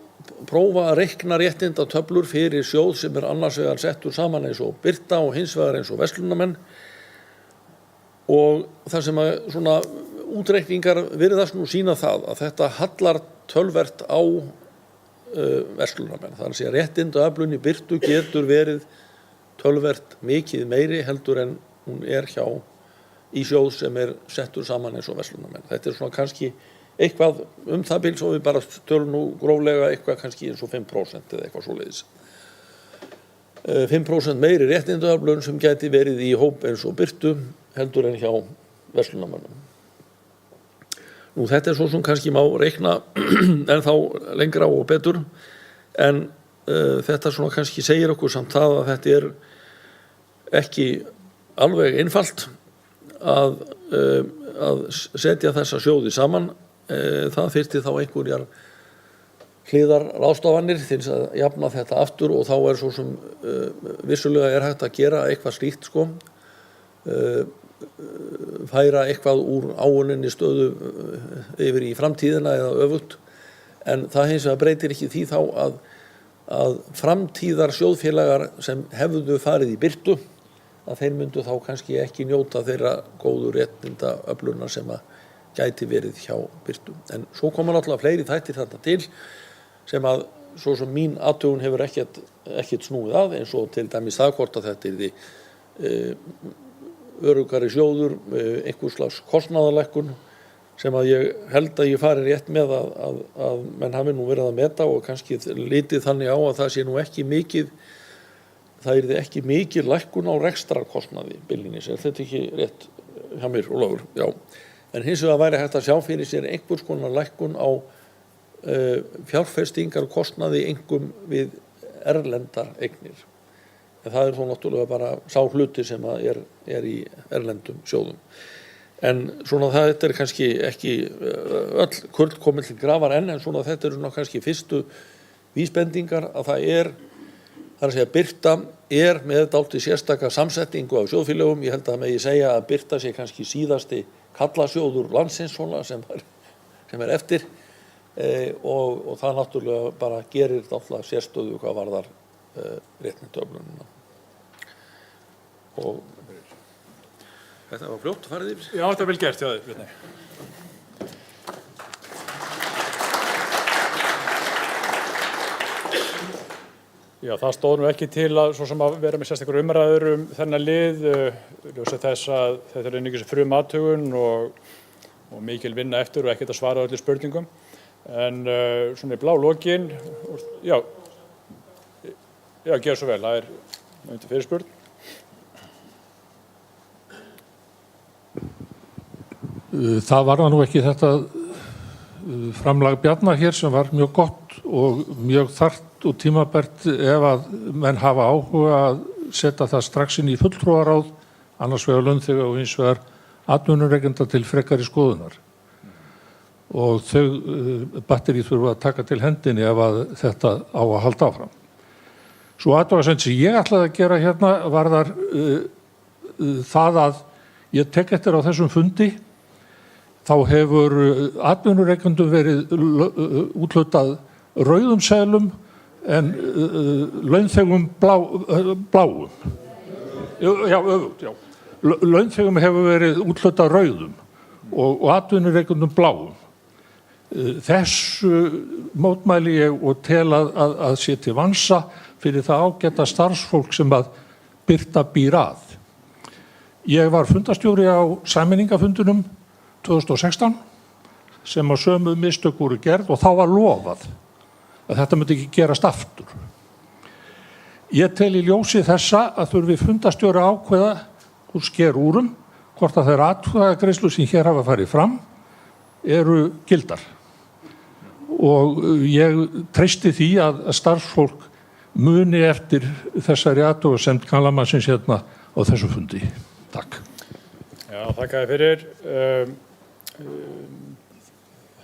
prófa að reikna réttindatöflur fyrir sjóð sem annars vegar settur saman eins og Birta og hins vegar eins og verslunarmenn. Og það sem svona útreikningar virðast nú sýna það að þetta hallar tölvert á verslunarmenn. Það að réttindaöflun í Birtu getur verið tölvert mikið meiri heldur en hún hjá í sjóð sem settur saman eins og verslunarmenn. Þetta svona kannski eitthvað það bil svo við bara tölum nú gróflega eitthvað kannski eins og 5% eða eitthvað svoleiðis. 5% meiri réttindaöflun sem gæti verið í hóp eins og Birtu heldur en hjá verslunarmönnum. Nú þetta svo sem kannski má reikna en þá lengra og betur en þetta svona kannski segir okkur samt það að þetta ekki alveg einfalt að setja þessa sjóði saman. Það þyrfti þá einhverjar hliðarráðstafanir til að jafna þetta aftur og þá svo sem vissulega hægt að gera eitthvað slíkt sko. Færa eitthvað úr áuninni stöðu yfir í framtíðina eða öfugt en það hins vegar breytir ekki því þá að framtíðar sjóðfélagar sem hefðu farið í Birtu að þeir myndu þá kannski ekki njóta þeirra góðu réttindaöflunar sem gæti verið hjá Birtu. En svo koma náttúrulega fleiri þættir þarna til sem svo sem mín athugun hefur ekkert snúið að eins og til dæmis það hvort að þetta öruggari sjóður, einhvers slags kostnaðarlækkun sem ég held að ég fari rétt með að menn hafi nú verið að meta og kannski litið þannig á að það sé nú ekki mikið, það ekki mikið lækkun á rekstrarkostnaði byllinis. Þetta ekki rétt hjá mér, Ólafur? Já. En hins vegar væri hægt að sjá fyrir sér einhvers konar lækkun á fjárfestingarkostnaði einkum við erlendar eignir. En það þó náttúrulega bara sá hluti sem í erlendum sjóðum. En svona þetta kannski ekki öll kurl komin til grafar en svona þetta svona kannski fyrstu vísbendingar að það að segja Birta með dálítið sérstaka samsetningu af sjóðfélögum. Ég held að megi segja að Birta sé kannski síðasti kallasjóður landsins svona sem eftir og það náttúrulega bara gerir dálítið sérstöðu hvað varðar réttindaöflunina. Og þetta var fljótt farið yfir. Já, þetta vel gert, já, Björn. Já, það stóð nú ekki til að vera með sérstakar umræður þennan lið, ljósið þess að þetta einungis frumathugun og mikil vinna eftir og ekkert að svara öllu spurningum. En svona í blá lokin, já, gjör svo vel, það undir fyrirspurn. Það var nú ekki þetta framlag Bjarnar hér sem var mjög gott og mjög þarft og tímabært ef að menn hafa áhuga að setja það strax inn í fulltrúaráð, annars vegar launþega og hins vegar atvinnurekenda til frekari skoðunar. Og þau batterið þurfa að taka til hendinni ef að þetta á að halda áfram. Svo athugasemd sem ég ætlaði að gera hérna varðar það að ég tek eftir á þessum fundi, þá hefur atvinnurekendum verið úthlutað rauðum seðlum en launþegum bláum. Já, öfugt, já. Launþegum hefur verið úthlutað rauðum og atvinnurekendum bláum. Þessu mótmæli ég og tel að sé til vansa fyrir það ágæta starfsfólk sem að Birta býr að. Ég var fundarstjóri á sameiningafundunum 2016 sem að sömu mistök voru gerð og þá var lofað að þetta myndi ekki gerast aftur. Ég tel í ljósi þessa að þurfi fundarstjóri að ákveða úr skerúrum hvort að þeirra atkvæðagreiðslur sem hér hafa farið fram eru gildar. Og ég treysti því að starfsfólk muni eftir þessari athugasemd Kalamannsins hérna á þessu fundi. Takk. Já, þakka þér fyrir.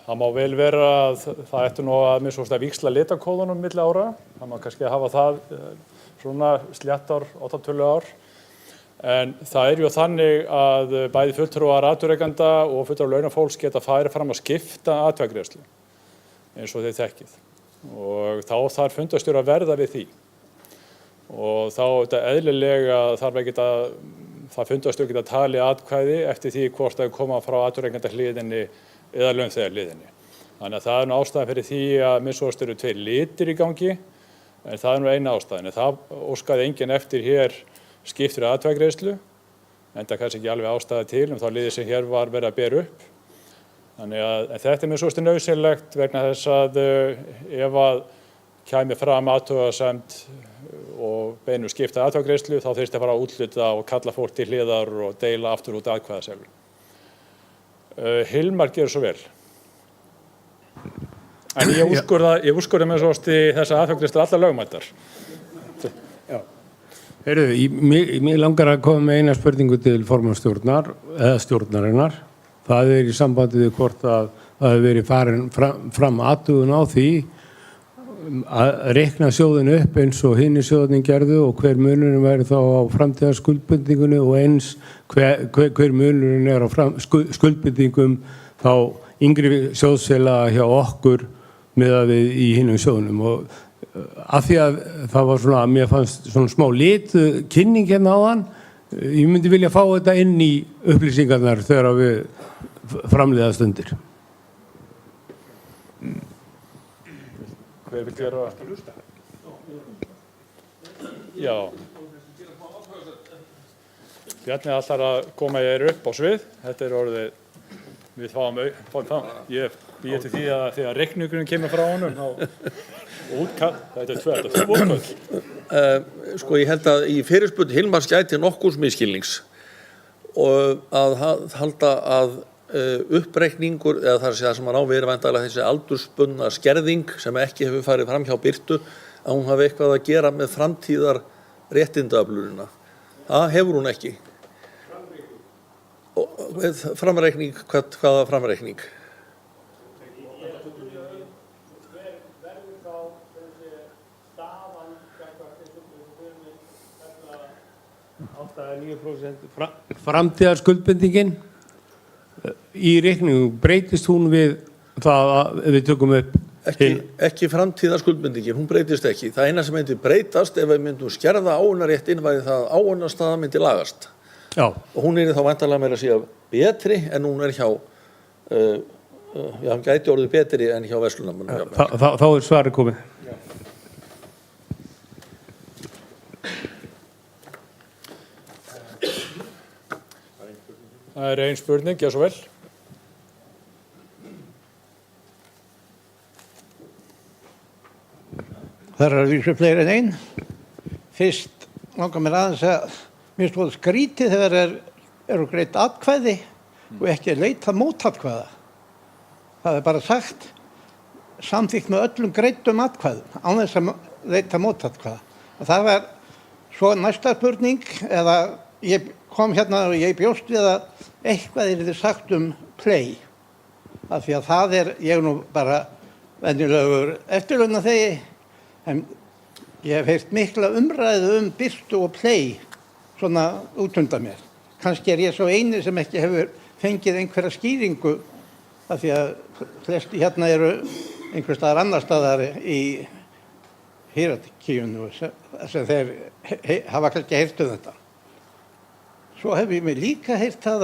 Það má vel vera að það ætti nú að minnst að víxla litakóðunum milli ára. Það má kannski hafa það svona sléttar 8 ár. En það jo þannig að bæði fulltrúar atvinnurekenda og fulltrúar launafólks geta farið fram að skipta atkvæðagreiðslu eins og þið þekkið. Og þá þarf fundarstjóri að verða við því. Og þá þetta eðlilega þarf ekki að það fundarstjóri geta talið atkvæði eftir því hvort það koma frá atvinnurekenda hliðinni eða launþega hliðinni. Þannig að það nú ástæðan fyrir því að minnst eru 2 litir í gangi, en það nú eina ástæðan. Það óskaði enginn eftir hér skiptri atkvæðagreiðslu, en það kannski ekki alveg ástæða til þá liðið sem hér var verið að bera upp. Þannig að þetta minnst nauðsynlegt vegna þess að ef að kæmi fram athugasemd og beinu skipta atkvæðagreiðslu þá þyrfti að fara að úthluta og kalla fólk til hliðar og deila aftur út atkvæðaseðlum. Hilmar gerir svo vel. En ég úrskurða með þessa atkvæðagreiðslu allar lögmætar. Mér langar að koma með eina spurningu til formannsstjórnar eða stjórnarinnar. Það í sambandi við hvort að það hefur verið farin fram athugun á því að reikna sjóðinu upp eins og hinni sjóðin gerðu og hver munurinn væri þá á framtíðarskuldbindingunni og eins hver munurinn á skuldbindingum þá yngri sjóðsfélaga hjá okkur miðað við í hinnum sjóðunum. Og af því að það var svona, mér fannst svona smá lit kynning hérna áðan, ég myndi vilja fá þetta inn í upplýsingarnar þegar við framleiða stundir. Hver vil gera? Já. Bjarni ætlar að koma hér upp á svið. Þetta orðið, við fáum ég býð eftir því að þegar reikningurinn kemur frá honum þetta er útköll. Sko ég held að í fyrirspurn Hilmars gæti nokkurs misskilnings og að halda að uppreikningur eða það sem að ná verið væntanlega þessi aldursbundna skerðing sem ekki hefur farið fram hjá Birtu að hún hafi eitthvað að gera með framtíðar réttindaöflunina. Það hefur hún ekki. Framreikning, hvaða framreikning? Framtíðarskuldbindingin í reikningum breytist hún við það að við tökum upp Ekki framtíðarskuldbindingin, hún breytist ekki. Það eina sem myndi breytast ef við myndum skerða áunnarréttinn væri það að áunnastaða myndi lagast. Já. Og hún þá væntanlega meira að segja betri en hún hjá hún gæti orðið betri en hjá verslunarmönnum. Þá svarið komið. Það ein spurning, já svo vel. Það að vísu fleiri en einn. Fyrst langar mér aðeins að mér stóð skrítið þegar eru greitt atkvæði og ekki leita mótatkvæða. Það bara sagt samþykkt með öllum greiddum atkvæðum án þess að leita mótatkvæða. Og það var svo næsta spurning eða ég kom hérna og ég bjóst við að eitthvað yrði sagt play. Af því að það ég nú bara venjulegur eftirlaunaþegi, en ég hef heyrt mikla umræðu Birtu og play svona út undan mér. Kannski ég svo eini sem ekki hefur fengið einhverja skýringu af því að flesti hérna eru einhvers staðar annar staðar í hierarkíunni sem þeir hafa kannski heyrt þetta. Svo hef ég mig líka heyrt það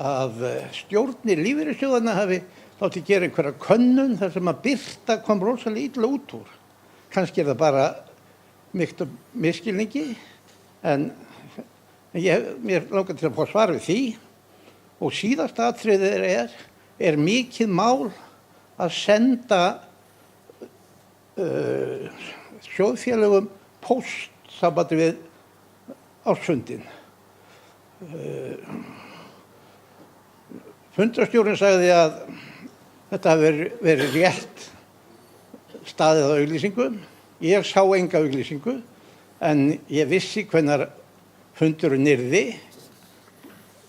að stjórnir lífeyrissjóðanna hafi látið gera einhverja könnun þar sem að birta kom rosalega illa út úr. Kannski það bara mýkt misskilningi, en mér langar til að fá svar við því. Og síðasta atriðið er mikið mál að senda sjóðfélögum póstsambandi við ársfundin. Fundarstjórinn sagði að þetta hafi verið rétt staðið á auglýsingu. Ég sá enga auglýsingu, en ég vissi hvenær fundurinn yrði,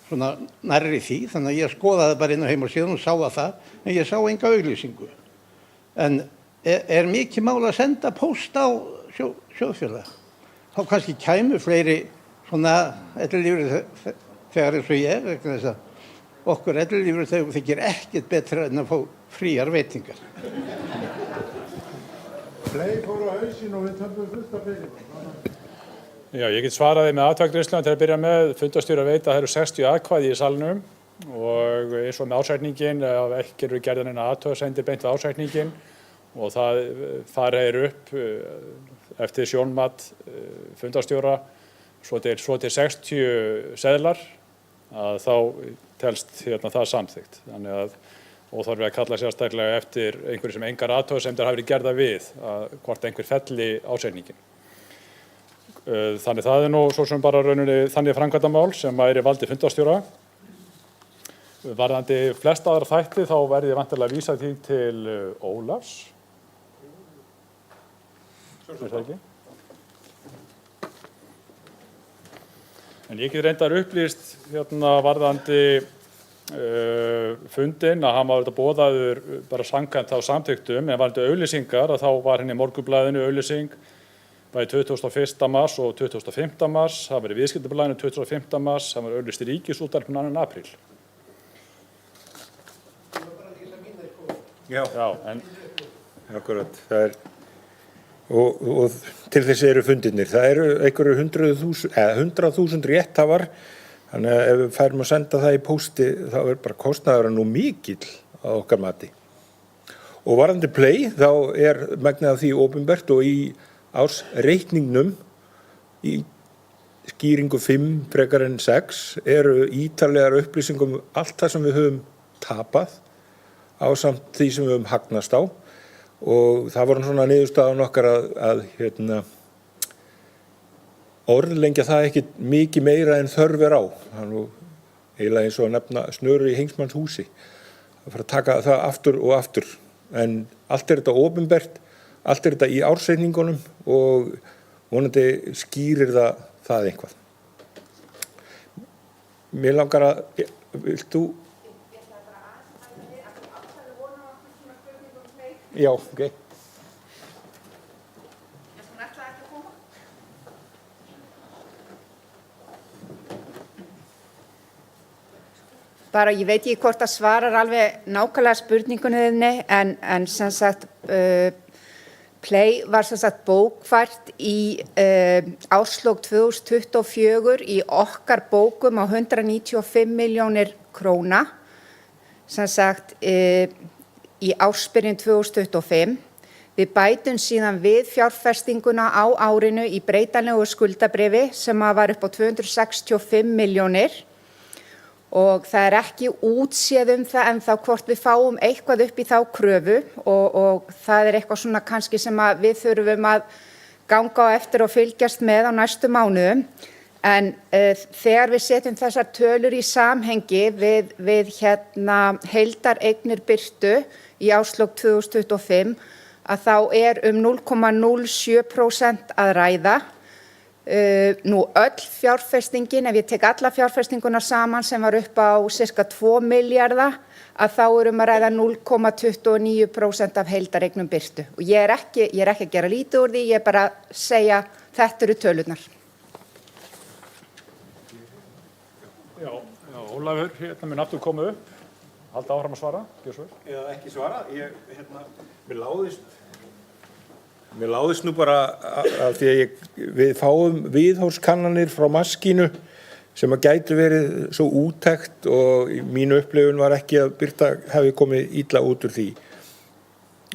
svona nærri því, þannig að ég skoðaði bara inn á heimasíðunni og sá að það, en ég sá enga auglýsingu. En mikið mál að senda póst á sjóðfélag? Þá kannski kæmu fleiri svona ellilífeyrisþegar þegar eins og ég, vegna þess að okkur ellilífeyrisþegum þykir ekkert betra en að fá fríar veitingar. Play fór á hausinn og við töfum fullt af peningum. Já, ég get svaraði með atkvæðagreiðsluna til að byrja með. Fundarstjóri veit að það eru 60 atkvæði í salnum og eins og með ásækningin, ef ekki eru gerðar neina athugasemdir beint við ásækningin og það farið upp eftir sjónmat fundarstjóra svo til 60 seðlar að þá telst það samþykkt. Þannig að óþarfi að kalla sérstaklega eftir einhverju sem engar athugasemdir hafi verið gerðar við, hvort einhver felli ásetningin. Þannig það nú svo sem bara rauninni þannig framkvæmdamál sem í valdi fundarstjóra. Varðandi flest aðra þætti þá verði ég væntanlega að vísa því til Ólafs. Er það ekki? En ég get reyndar upplýst varðandi fundinn að hann var boðaður bara samkvæmt þá samþykktum, en varðandi auglýsingar að þá var henni í Morgunblaðinu auglýsing bæði 21. mars og 25. mars, það var í Viðskiptablaðinu 25. mars, það var auglýst í Ríkisútvarpinu 2. apríl. Já, en akkurat, það og til þessi eru fundirnir. Það eru einhverju 100.000 rétthafar, þannig að ef við færum að senda það í pósti þá bara kostnaðurinn nú mikill á okkar mati. Og varðandi Play þá megnið af því opinbert og í ársreikningnum í skýringu 5 frekar en 6 eru ítarlegar upplýsingum allt það sem við höfum tapað ásamt því sem við höfum hagnast á. Og það voru svona niðurstaðan okkar að orðlengja það ekki mikið meira en þörf á. Það nú eiginlega eins og að nefna snöru í Hengsmanns húsi. Það fara að taka það aftur og aftur. En allt þetta opinbert, allt þetta í ársreikningunum og vonandi skýrir það eitthvað. Mér langar að, vilt þú? Já, ok. Bara ég veit ekki hvort það svarar alveg nákvæmlega spurningunni þinni, en sem sagt Play var sem sagt bókfært í árslok 2024 í okkar bókum á 195 milljónir króna, sem sagt í ársbyrjun 2025. Við bætum síðan við fjárfestinguna á árinu í breytanlegu skuldabréfi sem var upp á 265 milljónir og það ekki útséð það en þá hvort við fáum eitthvað upp í þá kröfu og það eitthvað svona kannski sem við þurfum að ganga á eftir og fylgjast með á næstu mánuðum. En þegar við setjum þessar tölur í samhengi við heildareignir Birtu í árslok 2025 að þá 0,07% að ræða. Nú öll fjárfestingin, ef ég tek alla fjárfestinguna saman sem var upp á sirka 2 milljarða, að þá að ræða 0,29% af heildareignum Birtu. Og ég ekki að gera lítið úr því, ég bara að segja þetta eru tölurnar. Já, Ólafur, hérna mun aftur koma upp. Halda áfram að svara, gjör svo vel. Já, ekki svara. Mér láðist nú bara af því að við fáum viðhorfskannanir frá Maskínu sem að gætu verið svo úttekt og mín upplifun var ekki að Birta hefði komið illa út úr því.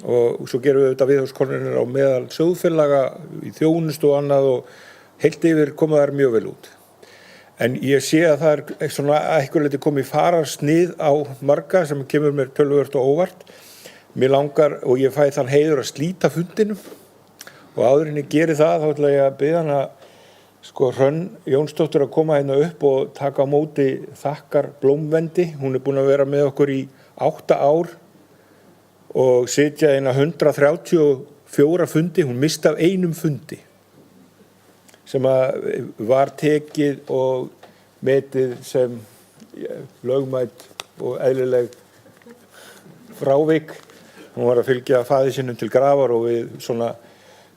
Og svo gerum við auðvitað viðhorfskannanir á meðal sjóðfélaga í þjónustu og annað og heilt yfir koma þær mjög vel út. En ég sé að það svona eitthvað leiti komið fararsnið á marga sem kemur mér töluvert og óvart. Mér langar og ég fæ þann heiður að slíta fundinum og áður en ég geri það þá ætla ég að biðja hana Hrönn Jónsdóttur að koma hérna upp og taka á móti þakkar blómvendi. Hún búin að vera með okkur í 8 ár og sitja inn að 134 fundi. Hún misti af einum fundi sem var tekið og metið sem lögmætt og eðlileg frávik. Hún var að fylgja faðir sínum til grafar og við svona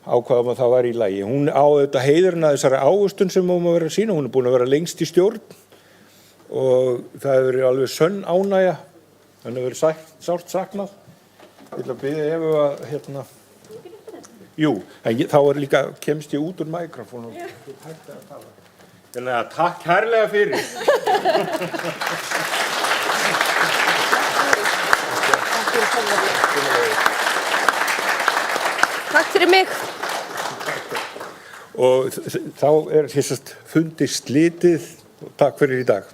ákvaðum að það var í lagi. Hún á auðvitað heiðurinn að þessari ávöxtun sem hún má vera að sína. Hún búin að vera lengst í stjórn og það hefur verið alveg sönn ánægja. Hann hefur verið sárt saknað. Ég ætla að biðja Evu að Jú, en þá líka kemst ég út úr mikrofónum. Þannig að takk kærlega fyrir. Takk fyrir mig. Og þá fundi slitið og takk fyrir í dag.